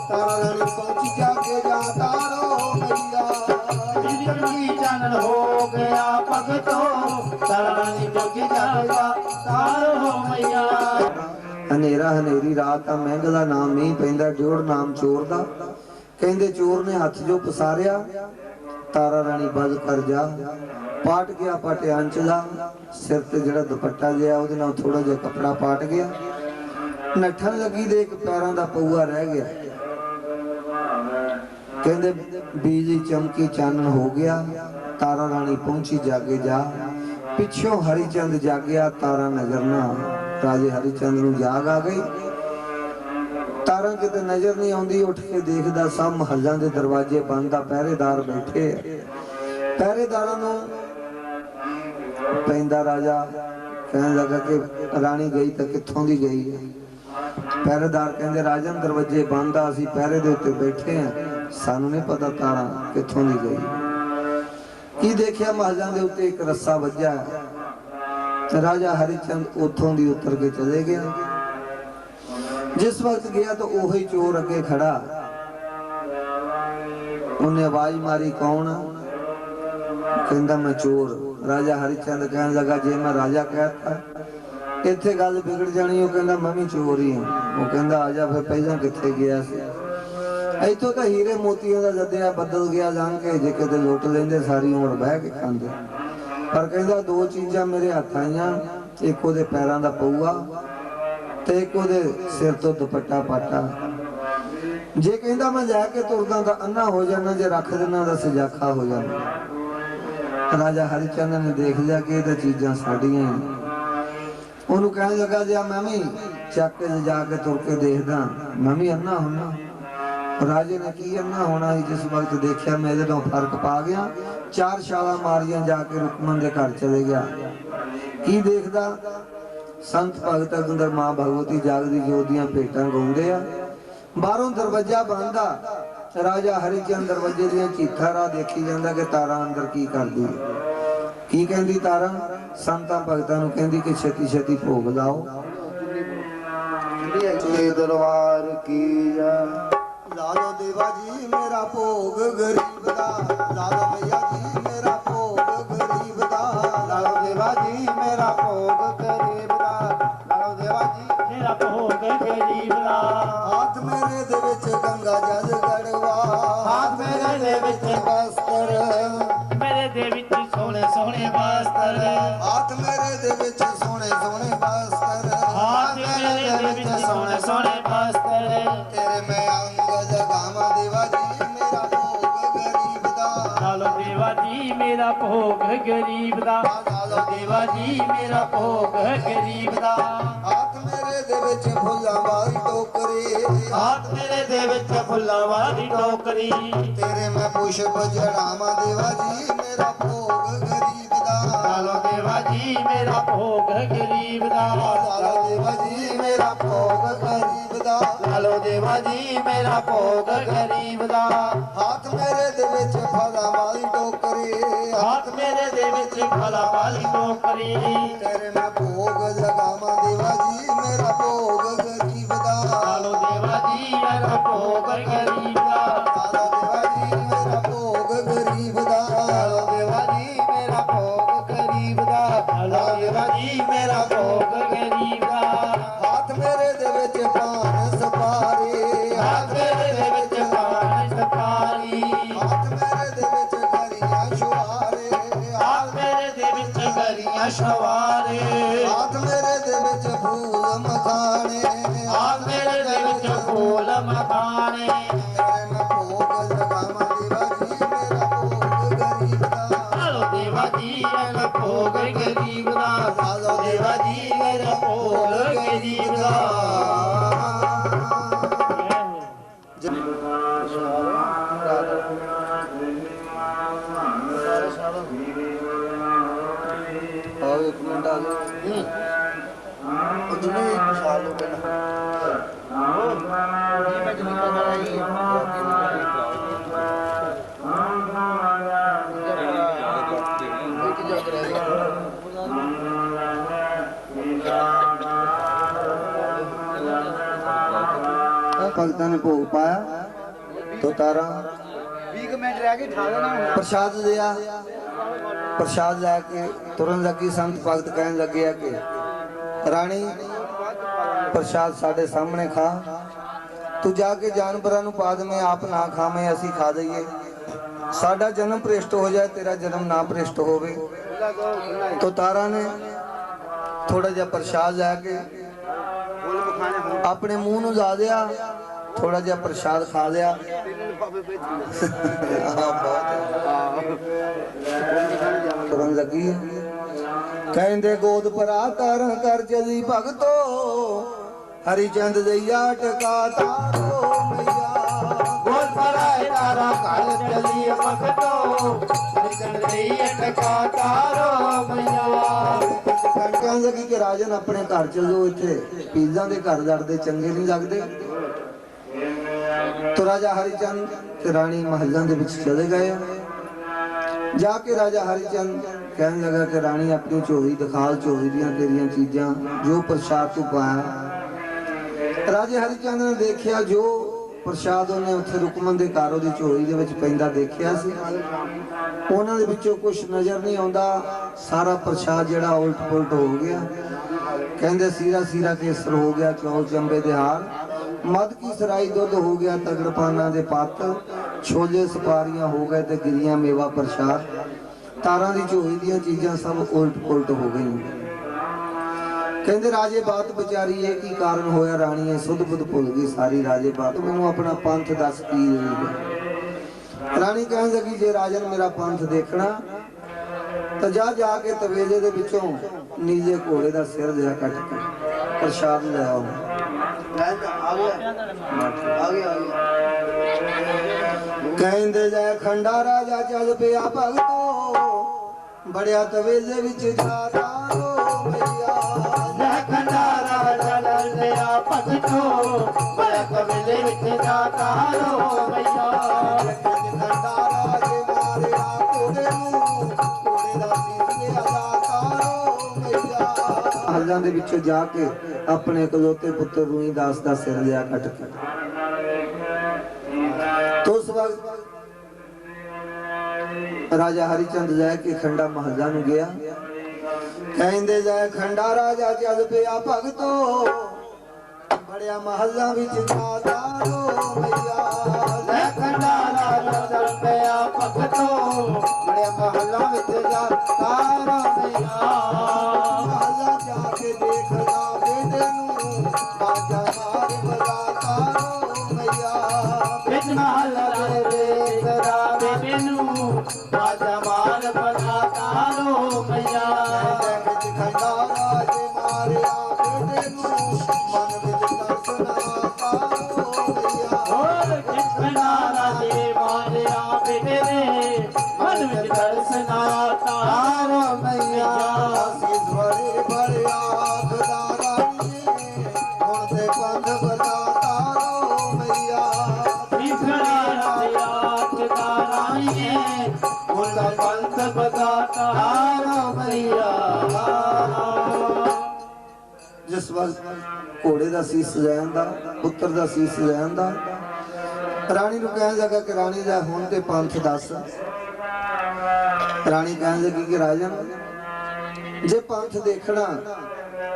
तारा रानी पहुंच जाके जा तारो भैया। जिंदगी चानन हो गया भगतो, तारा रानी जोगी जागा तारो भैया। हनेरा हनेरी रात आ, महंगला नाम नहीं पैंदा, जोड़ नाम चोर दा। कहंदे चोर ने हथ जो पसारिया, तारा रानी बज कर जा ਪਾਟ ਗਿਆ ਪਟਿਆਂ ਚਲਾ ਸਿਰ ਤੇ ਜਿਹੜਾ ਦੁਪੱਟਾ ਗਿਆ ਉਹਦੇ ਨਾਲ ਥੋੜਾ ਜਿਹਾ ਕੱਪੜਾ ਪਾਟ ਗਿਆ ਨੱਠਣ ਲੱਗੀ ਦੇ ਇੱਕ ਪੈਰਾਂ ਦਾ ਪਊਆ ਰਹਿ ਗਿਆ ਕਹਿੰਦੇ ਬਿਜਲੀ ਚਮਕੀ ਚਾਨਣ ਹੋ ਗਿਆ ਤਾਰਾ ਰਾਣੀ ਪਹੁੰਚੀ ਜਾਗੇ ਜਾ ਪਿੱਛੋਂ ਹਰੀਚੰਦ ਜਾਗਿਆ ਤਾਰਾ ਨਜ਼ਰ ਨਾ ਰਾਜੇ ਹਰੀਚੰਦ ਨੂੰ ਜਾਗ ਆ ਗਈ ਤਾਰਾ ਕਿਤੇ ਨਜ਼ਰ ਨਹੀਂ ਆਉਂਦੀ ਉੱਠ ਕੇ ਦੇਖਦਾ ਸਭ ਮਹੱਲਾਂ ਦੇ ਦਰਵਾਜ਼ੇ ਬੰਦ ਆ ਪਹਿਰੇਦਾਰ ਬੈਠੇ ਆ ਪਹਿਰੇਦਾਰਾਂ ਨੂੰ ਪੈਂਦਾ ਰਾਜਾ ਕਹਿਣ ਲੱਗਾ ਕਿ ਰਾਣੀ ਗਈ ਤਾਂ ਕਿੱਥੋਂ ਦੀ ਗਈ ਹੈ ਪਹਿਰੇਦਾਰ ਕਹਿੰਦੇ ਰਾਜਨ ਦਰਵਾਜ਼ੇ ਬੰਦ ਆ ਅਸੀਂ ਪਹਿਰੇ ਦੇ ਉੱਤੇ ਬੈਠੇ ਆ ਸਾਨੂੰ ਨਹੀਂ ਪਤਾ ਤਾਰਾ ਕਿੱਥੋਂ ਦੀ ਗਈ ਕੀ ਦੇਖਿਆ ਮਹੱਲਾਂ ਦੇ ਉੱਤੇ ਇੱਕ ਰੱਸਾ ਵੱਜਾ ਰਾਜਾ ਹਰੀਚੰਦ ਉੱਥੋਂ ਦੀ ਉਤਰ ਕੇ ਚਲੇ ਗਿਆ ਜਿਸ ਵਕਤ ਗਿਆ ਤਾਂ ਉਹੀ ਚੋਰ ਅੱਗੇ ਖੜਾ ਉਹਨੇ ਆਵਾਜ਼ ਮਾਰੀ ਕੌਣ ਕਹਿੰਦਾ ਮੈਂ ਚੋਰ ਰਾਜਾ ਹਰੀਚੰਦ ਕਹਿਣ ਲੱਗਾ ਜੇ ਮੈਂ ਰਾਜਾ ਕਹਿਤਾ ਇੱਥੇ ਗੱਲ ਵਿਗੜ ਜਾਣੀ ਉਹ ਕਹਿੰਦਾ ਮੈਂ ਵੀ ਚੋਰ ਹੀ ਹਾਂ ਉਹ ਕਹਿੰਦਾ ਆ ਜਾ ਫਿਰ ਪਹਿਲਾਂ ਕਿੱਥੇ ਗਿਆ ਸੀ ਇੱਥੋਂ ਤਾਂ ਹੀਰੇ ਮੋਤੀਆਂ ਦਾ ਜੱਦਿਆ ਬਦਲ ਗਿਆ ਜਾਣ ਕੇ ਜੇ ਕਿਤੇ ਲੁੱਟ ਲੈਂਦੇ ਸਾਰੀ ਉਮਰ ਬਹਿ ਕੇ ਖਾਂਦੇ ਪਰ ਕਹਿੰਦਾ ਦੋ ਚੀਜ਼ਾਂ ਮੇਰੇ ਹੱਥ ਆਈਆਂ ਇੱਕ ਉਹਦੇ ਪੈਰਾਂ ਦਾ ਪਊਆ ਤੇ ਇੱਕ ਉਹਦੇ ਸਿਰ ਤੋਂ ਦੁਪੱਟਾ ਪਾਟਾ ਜੇ ਕਹਿੰਦਾ ਮੈਂ ਲੈ ਕੇ ਤੁਰਦਾ ਤਾਂ ਅੰਨਾ ਹੋ ਜਾਣਾ ਜੇ ਰੱਖ ਦੇਣਾ ਤਾਂ ਸਜਾਖਾ ਹੋ ਜਾਣਾ ਰਾਜਾ ਹਰੀਚੰਦ ਨੇ ਦੇਖ ਲਿਆ ਕਿ ਇਹ ਤਾਂ ਚੀਜ਼ਾਂ ਸਾਡੀਆਂ ਹੀ ਉਹਨੂੰ ਕਹਿਣ ਲੱਗਾ ਜੇ ਮੈਂ ਵੀ ਚੱਕ ਕੇ ਜਾ ਕੇ ਤੁਰ ਕੇ ਦੇਖਦਾ ਮੈਂ ਵੀ ਅੰਨਾ ਹੁੰਨਾ ਰਾਜੇ ਨੇ ਕੀ ਅੰਨਾ ਹੋਣਾ ਸੀ ਜਿਸ ਵਕਤ ਦੇਖਿਆ ਮੈਂ ਇਹਦੇ ਤੋਂ ਫਰਕ ਪਾ ਗਿਆ ਚਾਰ ਛਾਲਾਂ ਮਾਰੀਆਂ ਜਾ ਕੇ ਰੁਕਮਨ ਦੇ ਘਰ ਚਲੇ ਗਿਆ ਕੀ ਦੇਖਦਾ ਸੰਤ ਭਗਤ ਅੰਦਰ ਮਾਂ ਭਗਵਤੀ ਜਾਗਦੀ ਜੋਤ ਦੀਆਂ ਭੇਟਾਂ ਗਾਉਂਦੇ ਆ ਬਾਹਰੋਂ ਦਰਵਾਜ਼ਾ ਬੰਦ ਆ ਰਾਜਾ ਹਰੀਚੰਦ ਦਰਵਾਜ਼ੇ ਦੀਆਂ ਚੀਥਾਂ ਰਾਹ ਦੇਖੀ ਜਾਂਦਾ ਕਿ ਤਾਰਾ ਅੰਦਰ ਕੀ ਕਰਦੀ ਕੀ ਕਹਿੰਦੀ ਤਾਰਾ ਸੰਤਾਂ ਭਗਤਾਂ ਨੂੰ ਕਹਿੰਦੀ ਕਿ ਛੇਤੀ ਛੇਤੀ ਭੋਗ ਲਾਓ ਦਰਬਾਰ ਕੀ ਜਾ ਲਾ ਲੋ ਦੇਵਾ ਜੀ ਮੇਰਾ ਭੋਗ ਗਰੀਬ ਦਾ ਲਾ ਲੋ ਭਈਆ ਜੀ ਮੇਰਾ ਭੋਗ ਗਰੀਬ ਦਾ ਲਾ ਲਓ ਦੇਵਾ ਜੀ ਮੇਰਾ ਭੋਗ ਗਰੀਬ ਦਾ ਲਾ ਲਓ ਦੇਵਾ ਜੀ ਮੇਰਾ ਭੋਗ ਗਰੀਬ ਦਾ ਹੱਥ ਮੇਰੇ ਦੇ ਵਿੱਚ ਗੰਗਾ ਜਲ ਗੜਵਾ ਹੱਥ ਮੇਰੇ ਦੇ ਵਿੱਚ ਬਸਤਰ ਮੇਰੇ ਦੇ ਵਿੱਚ ਸੋਹਣੇ ਸੋਹਣੇ ਬਸਤਰ ਹੱਥ ਮੇਰੇ ਦੇ ਵਿੱਚ ਸੋਹਣੇ ਸੋਹਣੇ ਬਸਤਰ ਹੱਥ ਮੇਰੇ ਦੇ ਵਿੱਚ ਸੋਹਣੇ ਸੋਹਣੇ ਬਸਤਰ ਤੇਰੇ ਮੈਂ ਅੰਗ ਜਗਾਵਾਂ ਦੇਵਾ ਜੀ ਮੇਰਾ ਭੋਗ ਗਰੀਬ ਦਾ ਲਾ ਲਓ ਦੇਵਾ ਜੀ ਮੇਰਾ ਭੋਗ ਗਰੀਬ ਦਾ ਲਾ ਲਓ ਦੇਵਾ ਜੀ ਮੇਰਾ ਭੋਗ ਗਰੀਬ ਦਾ ਹੱਥ ਮੇਰੇ ਦੇ ਵਿੱਚ ਫੁੱਲਾਂ ਵਾਲੀ ਟੋਕਰੀ ਹੱਥ ਮੇਰੇ ਦੇ ਵਿੱਚ ਫੁੱਲਾਂ ਵਾਲੀ ਟੋਕਰੀ ਤੇਰੇ ਮੈਂ ਪੁਸ਼ਪ ਜੜਾਵਾਂ ਦੇਵਾ ਜੀ ਮੇਰਾ ਭੋਗ ਗਰੀਬ ਦਾ ਲਾ ਲਓ ਦੇਵਾ ਜੀ ਮੇਰਾ ਭੋਗ ਗਰੀਬ ਦਾ ਲਾ ਲੋ ਦੇਵਾ ਜੀ ਮੇਰਾ ਭੋਗ ਗਰੀਬ ਦਾ ਲਾ ਲਓ ਦੇਵਾ ਜੀ ਮੇਰਾ ਭੋਗ ਗਰੀਬ ਦਾ ਹੱਥ ਮੇਰੇ ਦੇ ਵਿੱਚ ਫਲਾਂ ਵਾਲੀ ਟੋਕਰੀ ਹੱਥ ਮੇਰੇ ਦੇ ਵਿੱਚ ਫਲਾਂ ਵਾਲੀ ਟੋਕਰੀ ਤੇਰੇ ਮੈਂ ਭੋਗ ਲਗਾਵਾਂ ਦੇਵਾ ਜੀ ਮੇਰਾ ਭੋਗ ਗਰੀਬ ਦਾ ਲਾ ਲਓ ਦੇਵਾ ਜੀ ਮੇਰਾ ਭੋਗ ਗਰੀਬ ਦਾ ਲਾ ਲੋ ਦੇਵਾ ਜੀ ਮੇਰਾ ਭੋਗ ਗਰੀਬ ਦਾ ਲਾ ਲਓ ਦੇਵਾ ਜੀ ਮੇਰਾ ਭੋਗ ਗਰੀਬ ਦਾ ਲਾ ਲਓ ਦੇਵਾ ਜੀ ਮੇਰਾ ਭੋਗ ਗਰੀਬ ਦਾ ਹੱਥ ਮੇਰੇ ਦੇ ਵਿੱਚ ਪਾਨ ਸਪਾਰੇ ਹੱਥ ਮੇਰੇ ਦੇ ਵਿੱਚ ਪਾਨ ਸਪਾਰੀ ਹੱਥ ਮੇਰੇ ਦੇ ਵਿੱਚ ਗਰੀਆਂ ਸ਼ੁਆਰੇ ਹੱਥ ਮੇਰੇ ਦੇ ਵਿੱਚ ਗਰੀਆਂ ਸ਼ਵਾਰੇ ਹੱਥ ਮੇਰੇ ਦੇ ਵਿੱਚ ਫੂਲ ਮਖਾਣੇ ਹੱਥ ਮੇਰੇ ਦੇ ਵਿੱਚ ਫੂਲ ਮਖਾਣੇ ਤੇਰੇ ਮੈਂ ਭੋਗ ਲਗਾਵਾਂ ਦੇਵਾ ਜੀ ਮੇਰਾ ਭੋਗ ਗਰੀਬ ਦਾ ਲਾ ਲਓ ਦੇਵਾ ਜੀ ਮੇਰਾ ਭੋਗ ਗਰੀਬ ਦਾ ਲਾ ਲਓ ਦੇਵਾ ਜੀ ਮੇਰਾ ਭੋਗ ਗਰੀਬ ਦਾ ਆਓ ਇੱਕ ਮਿੰਟ ਆ ਜਾਓ ਉਹ ਜਿਵੇਂ ਇੱਕ ਸਾਲ ਹੋ ਗਿਆ ਭਗਤਾਂ ਨੇ ਭੋਗ ਪਾਇਆ तो तारा 20 ਮਿੰਟ ਰਹਿ ਗਏ ਠਾ ਦੇਣਾ ਹੁਣ प्रसाद लिया प्रसाद लैके तुरन लगी संत भगत कहन लगे है कि रानी प्रसाद साडे सामने खा तू जाके जानवरों नूं पा देवें आप ना खावें असीं खा दईए साडा जन्म भ्रिष्ट हो जाए, तेरा जन्म ना भ्रिष्ट होवे। तो तारा ने थोड़ा जिहा प्रसाद लैके अपने मुंह नूं ला दिया, थोड़ा जिहा प्रसाद खा लिया। तुरन लगी कहंदे गोद भरा कर कर चली भगतो, हरिचंद दैया टका तारो मैया। गोद भरा तारा कर चली भगतो, हरिचंद दैया टका तारो मैया। कहन लगी कि राजन अपने घर चल जाओ, इत्थे पीज़ा दे घर लड़दे चंगे नहीं लगदे। तो राजा हरिचंद ते रानी महलों दे विच चले गए। जाके राजा हरिचंद कहने लगा कि रानी अपनी झोली दिखा, झोली दियां तेरियां चीज़ां जो प्रसाद तू पाया। राजे हरिचंद ने देखिया जो प्रसाद उन्हें उत्थे रुकमन दे घर दी झोली दे विच पैंदा देखिया सी, उन्हां दे विचों कुछ नज़र नहीं आउंदा। सारा प्रसाद जिहड़ा उल्ट पुलट हो गया। कहंदे सीरा सीरा केसर हो गया, चौल चंबे दे हार, मध की सराई दुध हो गया, तगड़पाना दे पत्त, छोले सुपारियां हो गए ते गिरियां मेवा प्रसाद। तारां दी झोली दियां चीज़ां सब उल्ट पुलट हो गई। कहंदे राजे बात बेचारी ये की कारण होया, रानी सुध बुध भुल गई सारी। राजे बात मैनू अपना पंथ दस की। रानी कहन लगी जे राजन मेरा पंथ देखना तो जा जाके तवेले दे विचों नीले घोड़े दा सिर जिहा कट के प्रसाद ले आओ। कहंदे जय खंडा राजा चल पिया भगतो, बड़िया तवेले विच जा तारो मैया। जय खंडा राजा चल पिया भगतो, बड़िया तवेले विच जा तारो मैया। खंडा राजे मारिया घोड़े नूं, घोड़े दा सीस लिया जा तारो मैया। महलां दे विचों जाके अपने इकलौते पुत्र रूईदास दा सिर लिया कट के। तो उस वक्त राजा हरिचंद जाके खंडा महला नूं गया। कहंदे जय खंडा राजा चल पिया भगतो, बड़िया महलां विच जा तारो मैया। जय खंडा राजा चल पिया भगतो, बड़िया महलां विच जा तारो मैया। महला जाके देखदा बेटे नूं, बाजा मार बजा तारो मैया। बिच महला दे देखदा बेटे नूं, बाजा मार बजा तारो मैया। खंडा राजे मारिया बेटे नूं, मन विच दर्शना तारो मैया। और बिच खंडा राजे मारिया बेटे ने, मन विच दर्शना तारो मैया। आसीस बड़े बड़े आखदा रानी, हुण ते पंथ बता तारो मैया। बिच खंडा राजे तारानी, उनका पंथ बता तारो मैया। जिस वक्त घोड़े का सीस लैन का, पुत्र का सीस लैन का, रानी नूं कहन लगा कि रानी दा हुण ते पंथ दस। रानी कहन लगी कि राजन जे पंथ देखना,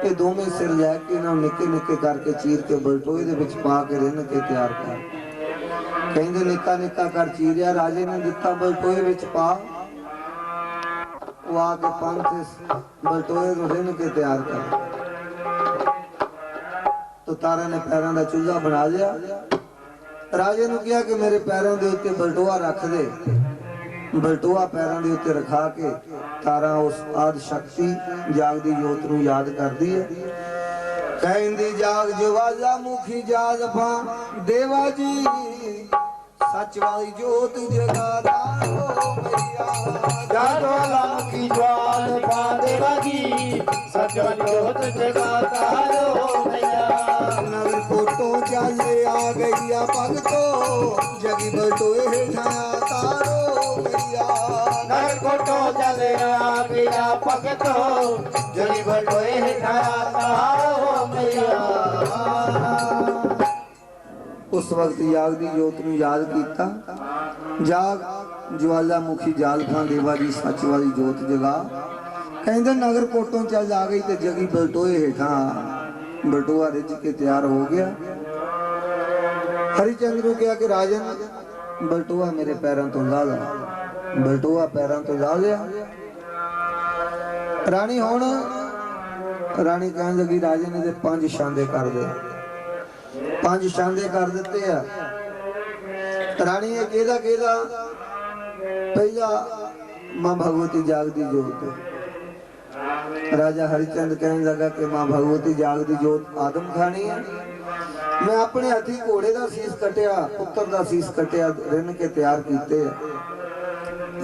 ये दोवें सिर लैके इन्हां निक्के निक्के करके चीर के बलटोए दे विच पा के रिन के तैयार कर। कहंदे निक्का निक्का कर चीरिया, राजे ने दिता बलटोए विच पा, वो आके पंथ बलटोए नूं रिन के तैयार कर। तो तारा ने पैरों का चूल्हा बना लिया। राजे ने कहा कि मेरे पैरों के उत्ते बलटोआ रख दे। बलटोआ पैरों के उत्ते रखा के तारा उस आदि शक्ति जागदी जोत नूं याद करदी है। कहंदी जाग ज्वाला मुखी जाग फा देवा जी, सच वाली जोत जगा तारो मैया। ज्वाला मुखी ज्वाल फा देवा जी, सच वाली जोत जगा तारो मैया। नगर कोटों चले आ गई भगतो, जगी बलटोए हेठा तारो मैया। नगर कोटों चले आ गया भगतो, जगी बलटोए हेठा तारो मैया। उस वक्त जागदी जोत नूं याद कीता। जाग ज्वाला मुखी जाल खां देवा जी, सच वाली जोत जगा। कहंदे नगर कोटों चल आ गई ते जगी बलटोए हेठा। बलटोआ रिज के तैयार हो गया। हरिचंद ने कहा कि राजन ਬਲਟੋਆ ਮੇਰੇ ਪੈਰਾਂ ਤੋਂ ਲਾ ਲਾ। ਬਲਟੋਆ ਪੈਰਾਂ ਤੋਂ ਲਾ ਲਿਆ। ਰਾਣੀ ਹੁਣ ਰਾਣੀ ਕਹਿਣ ਲੱਗੀ ਰਾਜੇ ਨੇ ਤੇ 5 ਛਾਂਦੇ ਕਰ ਦੇ। 5 ਛਾਂਦੇ ਕਰ ਦਿੱਤੇ ਆ। ਰਾਣੀ ਇਹ ਕਿਹਦਾ ਪਹਿਲਾ मां भगवती जागदी जोत। राजा हरिचंद कहने लगा कि मां भगवती जागदी जोत आदम खानी है। मैं अपने हाथी घोड़े का सीस कटिया, पुत्र का सीस कटिया, रिन के तैयार किते।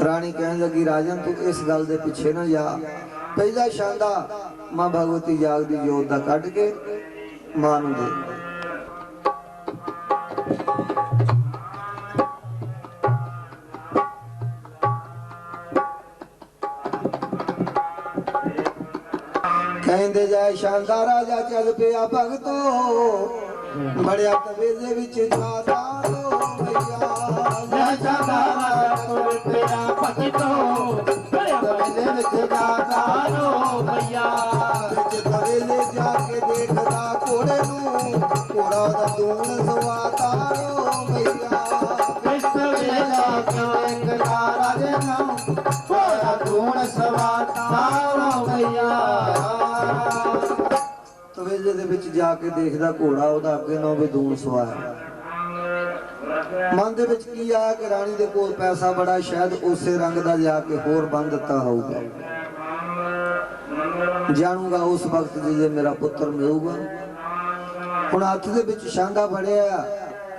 रानी कहने लगी राजन तू इस गल दे पिछे ना जा। पहला शांदा मां भगवती जागदी जोत का कट के मां नूं दे। कहते जाए शानदार राजा चल पिया भगतो बड़िया तवेले विच जाता भैया। शानदार राजा चल पिया भगतो बड़िया तवेले विच जाता भैया। विच तवेले जाके देखदा घोड़े नूं घोड़ा दा दूण सवाता भैया। विच तवेले जाके देखदा राजे नूं घोड़ा दूण सवाता भैया। तवेले दे विच जाके देखदा घोड़ा ओदा अगे ना होवे दूण सवाया। मन दे विच की आया कि रानी दे कोल पैसा बड़ा शायद उसे रंग दा जाके होर बन दिता होगा। जानूंगा उस वक्त जिसे मेरा पुत्र मिलूगा। हुण हाथ दे विच शांदा फड़िया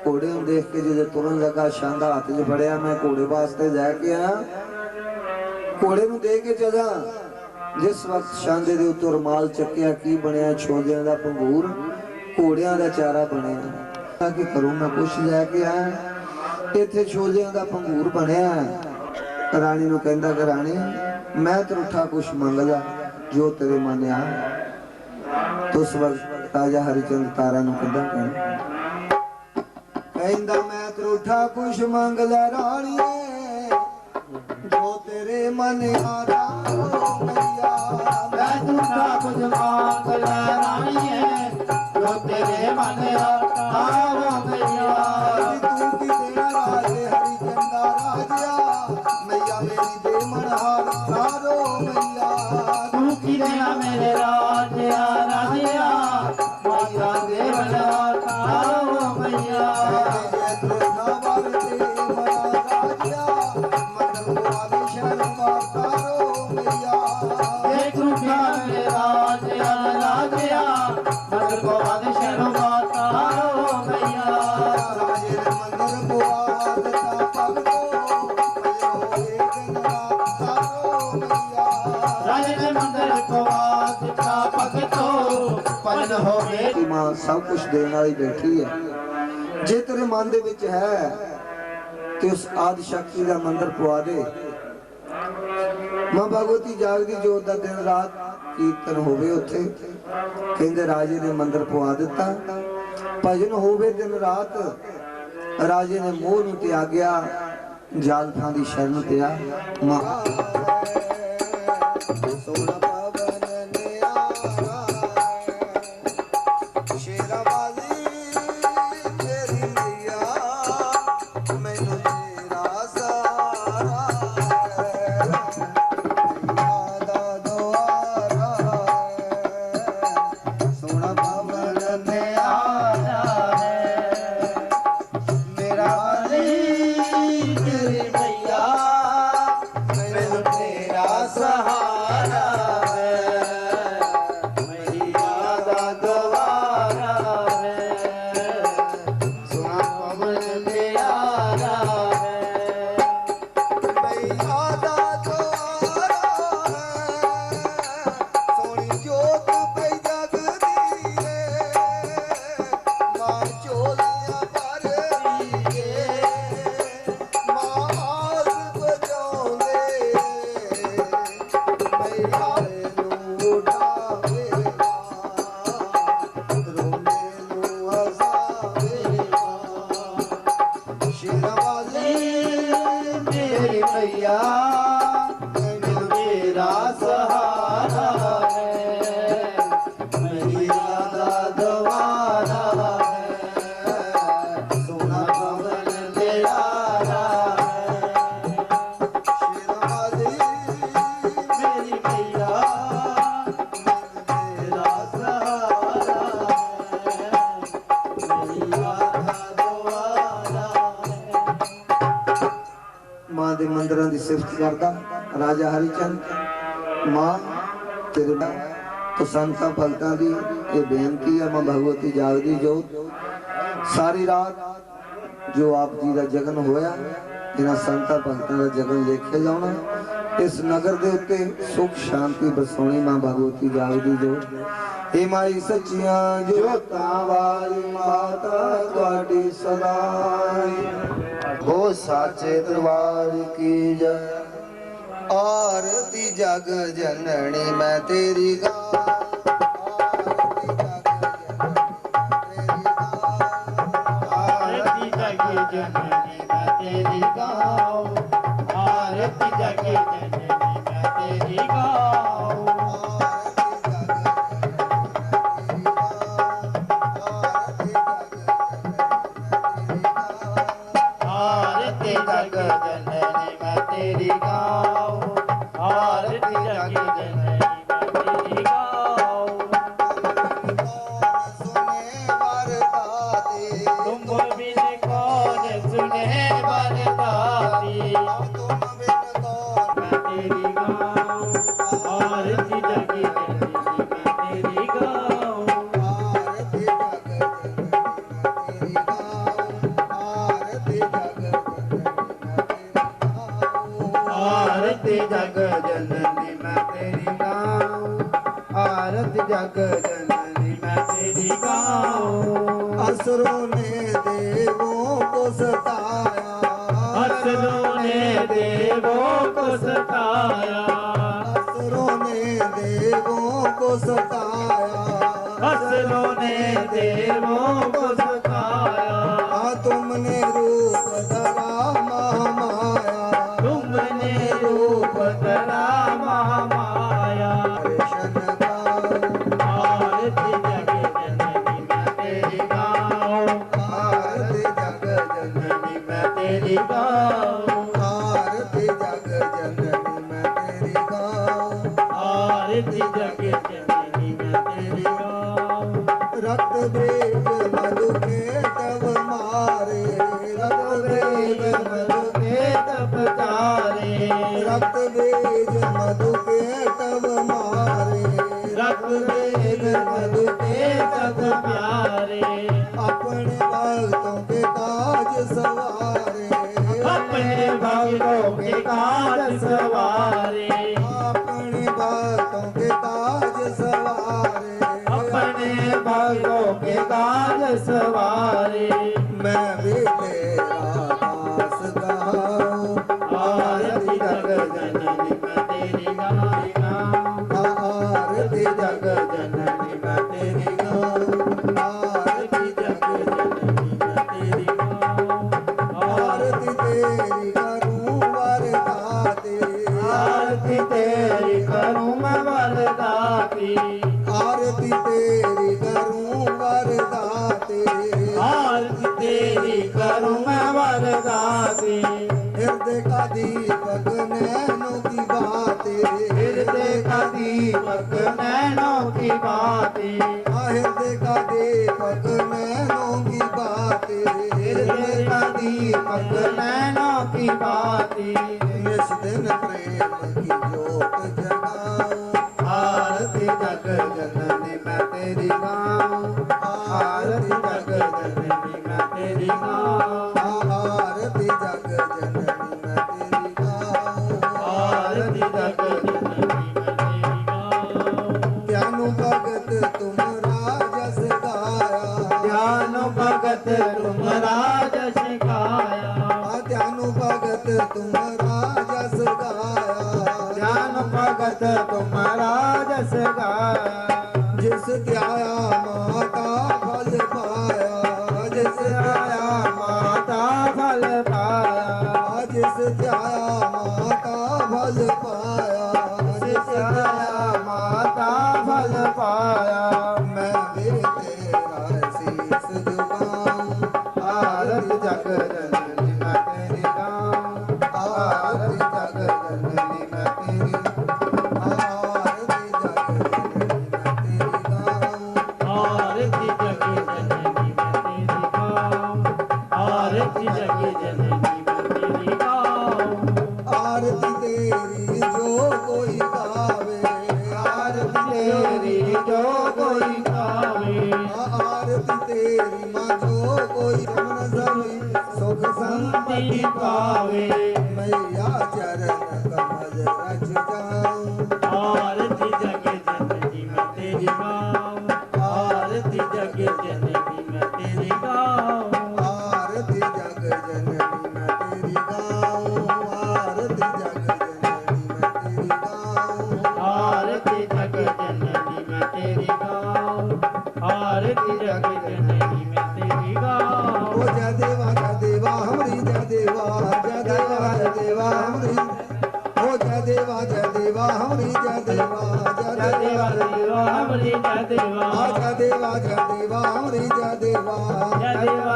घोड़े नूं देख के जिसे तुरन लगा शांदा हाथ च फड़िया। मैं घोड़े वास्ते लैके आया, घोड़े नूं दे के चला। जिस वक्त शांदे दे उत्ते रुमाल चक्किया की बनया छोलियां दा पंगूर घोड़ियां दा चारा बनया। कि करूं मैं कुछ लैके आया इत्थे छोलियां दा पंगूर बनया। रानी नूं कहंदा कि रानी मैं त्रुठा कुछ मंग ला जो तेरे मन आ। तो उस वक्त राजा हरिचंद तारा नूं कहंदा मैं त्रुठा कुछ मंग ला रानी जो तेरे मन आ। मैं झूठा कुछ मांग ला रानीए जो तेरे मन आओ भैया। तू की देना राजे हरिचंदा राजिया मैया मेरी दे मनहार सारो भैया। तू की देना मेरे राजिया राजिया मैया दे मनहार सारो भैया। मां सब कुछ देने वाली बैठी है। जे तेरे मन दे विच है तो उस आदि शक्ति का मंदिर पवा दे। मां भगवती जागदी जोत दा दिन रात कीर्तन होवे उत्थे। कहंदे राजे ने मंदिर पवा दिता। भजन होवे दिन रात। राजे ने मोह नूं त्यागया जालफां दी शरण पिया। मां ਦੇ ਮੰਦਰਾਂ ਦੀ ਸਿਫਤ ਕਰਦਾ ਰਾਜਾ ਹਰੀਚੰਦ। ਮਾਂ ਤੇਰੇ ਤੋਂ ਸੰਤਾਂ ਭਗਤਾਂ ਦੀ ਇਹ ਬੇਨਤੀ ਹੈ, ਮਾਂ ਭਗਵਤੀ ਜਾਗਦੀ ਜੋਤ ਸਾਰੀ ਰਾਤ ਜੋ ਆਪ ਜੀ ਦਾ ਜਗਨ ਹੋਇਆ, ਇਹਨਾਂ ਸੰਤਾਂ ਭਗਤਾਂ ਦਾ ਜਗਨ ਦੇਖਿਆ ਜਾਣਾ। ਇਸ ਨਗਰ ਦੇ ਉੱਤੇ ਸੁਖ ਸ਼ਾਂਤੀ ਬਰਸਾਉਣੀ ਮਾਂ ਭਗਵਤੀ ਜਾਗਦੀ ਜੋਤ। हे माई सच्चियां जोतां वाली माता तुहाडी सदाई, हो साचे दरबार की जय। आरती जग जननी मैं तेरी आरती जग जननी मैं तेरी गाऊं, आरती जग जननी मैं तेरी गाऊं। आरती जग जननी मैं तेरी गाऊं, आरती जग जननी मैं तेरी गाऊं। तुम बिन कौन सुने बरदाती, मैं तेरी गाऊं, आरती जग जननी मैं तेरी गाऊं। आरती जग जननी मैं तेरी गाऊं, आरती जग जननी मैं तेरी गाऊं। असुरों ने देवों को सताया, असुरों ने देवों को सताया, असुरों ने देवों को सताया, असुरों ने देवों को सताया। तुमने रूप धरा महामाया, तुमने रूप धरा महामाया। कृष्ण गाओ आरती जग जननी मैं तेरी गाऊं, आरती जग जननी मैं तेरी गाऊं, आरती जग जननी मैं तेरी गाऊं। आरती जग जननी मैं तेरी गाऊं। रक्त बेग मधु के तब मारे, रक्त बेग मधु के तप तारे, रक्त बेग मधु के तब मारे, रक्त वेग मधु के तप प्यारे। अपने भक्तों के काज सवारे, अपने भक्तों के काज सवारे, अपने भक्तों के काज सवारे, अपने भक्तों के काज सवारे। मैं भी तेरा दास गाऊं, आरती जग जननी मैं तेरी गाऊं, आरती जग जननी मैं तेरी गाऊं, आरती जग जननी मैं तेरी गाऊं। आरती तेरी करूं वरदाते, आरती तेरी करूं मैं वरदाती, आरती तेरी करूं वरदाते, आरती तेरी करूं मैं वरदाती। हृदय का दीपक नैनों की बातें, हृदय का दीपक नैनों की बातें, हृदय का दीपक नैनों की बातें, हृदय का दीपक नैनों की बातें। इस दिन प्रेम की ज्योत जगाऊं, आरती जग जननी मैं तेरी गाऊं, आरती जग जननी मैं तेरी गाऊं, आरती जग जननी मैं तेरी गाऊं, आरती जग जननी मैं तेरी गाऊं। ज्ञानु भगत तुम राजस गाया, ध्यान भगत तुम राजस गाया, ज्ञानु भगत तुम राजस गाया, ध्यान भगत तुम राजस गाया। जिस ध्याया माता फल पाया, जिस आया माता फल पाया, जिस ध्याया माता फल पाया, जिस आया माता फल पाया। मैं भी तेरा शीस झुकाऊं, आरती जग जननी मैं तेरी गाऊं, आरती जग जननी मैं तेरी, आरती जग जननी मैं तेरी गाऊं, आरती जग जननी मैं तेरी गाऊं, आरती जग जननी मैं तेरी गाऊं। राखी पावे। मैया चरण कमल रच जाऊं। आरती जग जननी मैं तेरी गाऊं, आरती जग जननी मैं तेरी गाऊं। आरती जग जननी मैं तेरी गाऊं। आरती जग जननी मैं तेरी गाऊं। आरती जग जननी मैं तेरी गाऊं, आरती जग जननी मैं तेरी गाऊं। ओ जय देवा हमरी जय देवा, जय देवा हमरी। ओ जय देवा हमरी जय देवा, जय देवा देवा हमरी जय देवा, जय देवा हमरी जय देवा। जय देवा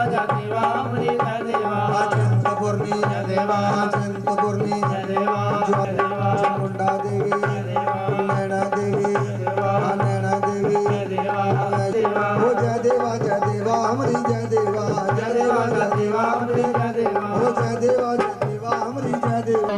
हमरी जय देवा। चिंतपूर्णी जय देवा, चिंतपूर्णी जय देवा, जय देवा। चामुंडा देवी, नैना देवी, नैना देवी। जय देवा, देवा। ओ जय देवा हमरी जय देवा, जय देवा हमरी जय देवा। ओ जय देवा हमरी जय देवा।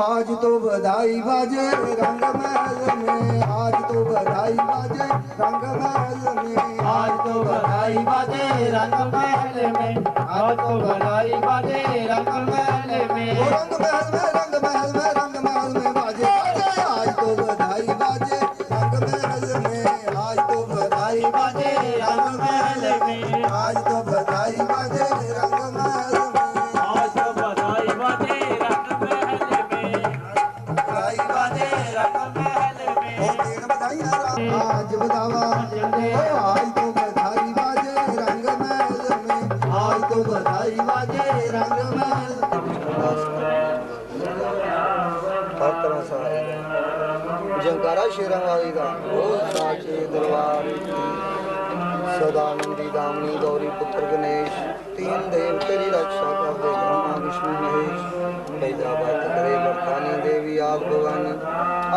आज तो बधाई बाजे रंग महल में, आज तो बधाई बाजे रंग महल में। आज तो बधाई बाजे रंग महल में, आज तो बधाई बाजे रंग महल में। ओ रंग महल में, रंग महल में, रंग महल में बाजे बाजे। आज तो बधाई बाजे रंग महल में, आज तो बधाई बाजे रंग महल में, आज तो बधाई बाजे रंग महल में। आज तो बधाई बाजे रंग महल में, बधाई बाजे रंग महल में। ओ तीन बधाइयां आज बधावा, ओ आज तो बधाई बाजे रंग महल में, आज तो बधाई बाजे रंग महल। हर तरह से जंकारा शेरां वाली दा बोल साचे दरबार की। सदानंदी दामनी गौरी पुत्र गणेश, तीन देव तेरी रक्षा करते ब्रह्मा विष्णु महेश। बैजा बात करे बरतानी देवी आप भवानी,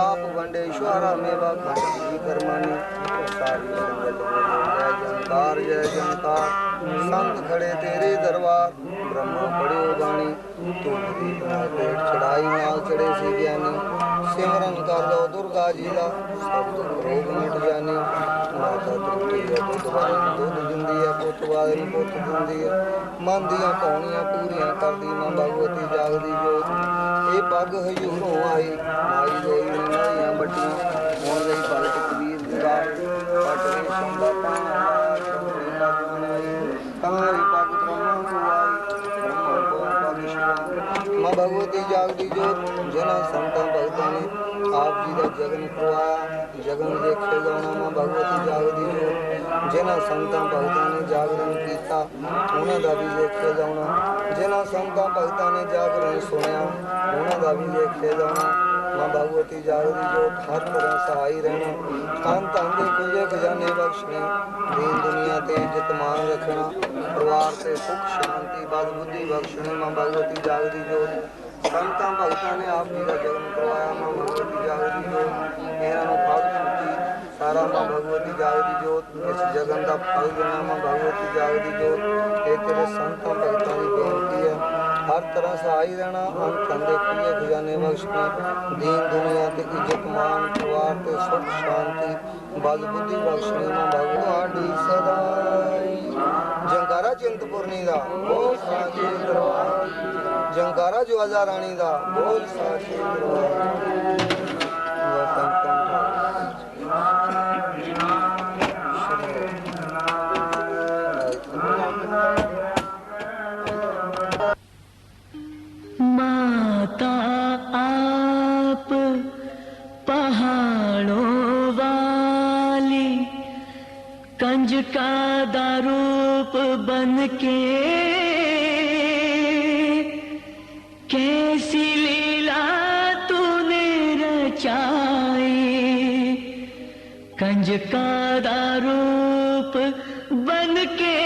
आप वंडेश्वरा मेवा खाती कर्मानी। सारी संगत बोली जय जंकार जय जंकार, संत खड़े तेरे दरबार। ब्रह्मा पड़े बाणी, तू दीप नाल पेट चढ़ाई नाल चढ़े सी ज्ञानी। सिमरन कर लो दुर्गा जी दा, सब दुख रोग मिट जाने। माता तृप्ति है दुध वाली, दुध दिंदी है पुत वाली, पुत दिंदी है। मन दियां कौनियां पूरियां करदी मां भगवती जागदी जोत। ये पग हजूरों आई, माई जोई ने नाइयां बटियां। हुण गई पलट कबीर दी रात, पट गई शंभा पाना शंभे पग बनाई। तारी पग ब्रह्मा को आई, ब्रह्मा को पग शिवा। मां भगवती जागदी जोत, जिन्हां संतां भगतां ने आप जी का जगन करवाया। जगन देखे जाना मां भगवती जागदी जोत, जिन्हां संतां भगतां ने जागरण किया उन्हां दा भी देखे जाना। जिन्हां संतां भगतां ने जागरण सुनिया उन्हां दा भी देखे जाना। मां भगवती जागदी जोत हर तरह सहाई रहना। धन धन दे खुले खजाने बख्शने, दीन दुनिया ते इज्जत मान रखना। परिवार से सुख शांति बद बुद्धि बख्शने मां भगवती जागदी जोत। संतां भगतां ने आप जी का जगन करवाया मां भगवती जागदी जोत। इन्हां नूं फल सुखी सारा मां भगवती जागदी जोत। इस जगन का फल देना मां भगवती जागदी जोत। ये तेरे संतां भगतां की बेनती है, हर तरह सहाई रहना। अंत धंधे खुले खजाने बख्शने, दीन दुनिया ते इज्जत मान। परिवार ते सुख शांति बल बुद्धि बख्शने मां भगवती सदाई। जंकारा चिंतपूर्णी दा बोल साचे दरबार, जंकारा ज्वाला रानी दा बोल साचे दरबार। माता आप पहाड़ों वाली, कंज का दारूप बन के कैसी लीला तूने रचाई। कंज का दारूप बन के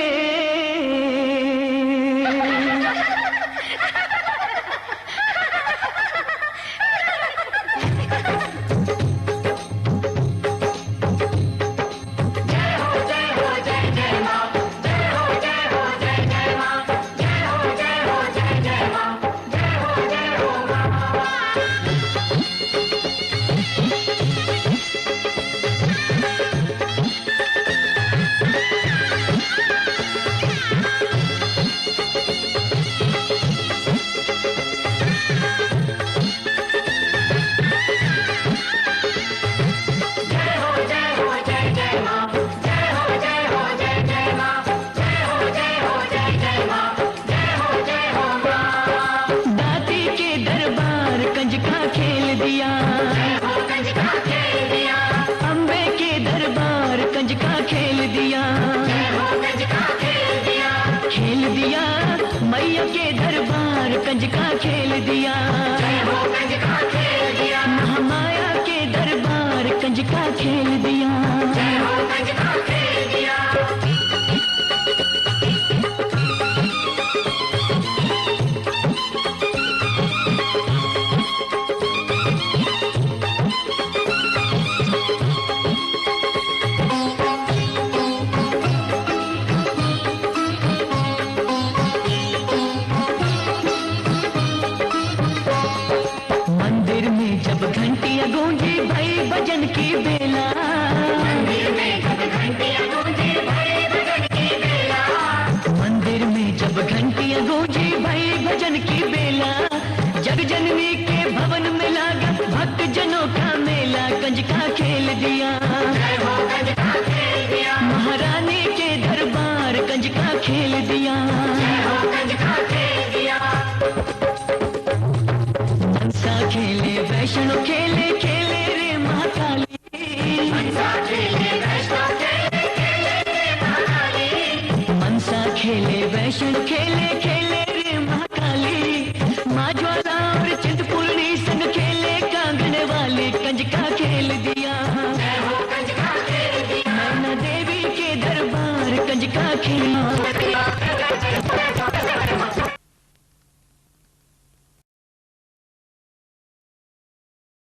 मैया के दरबार कंजका खेल दिया, महामाया के दरबार कंजका खेल दिया। मंदिर में जब घंटियां गूंजी भाई भजन की बेला, मंदिर में जब घंटियां गूंजी भाई भजन की बेला, मंदिर में जब घंटियां गूंजी भाई भजन की बेला, जग जननी के भवन में लागा भक्त जनों का मेला, कंजका खेल दिया, महारानी के दरबार कंजका खेल दिया, मनसा खेले वैष्णो खेले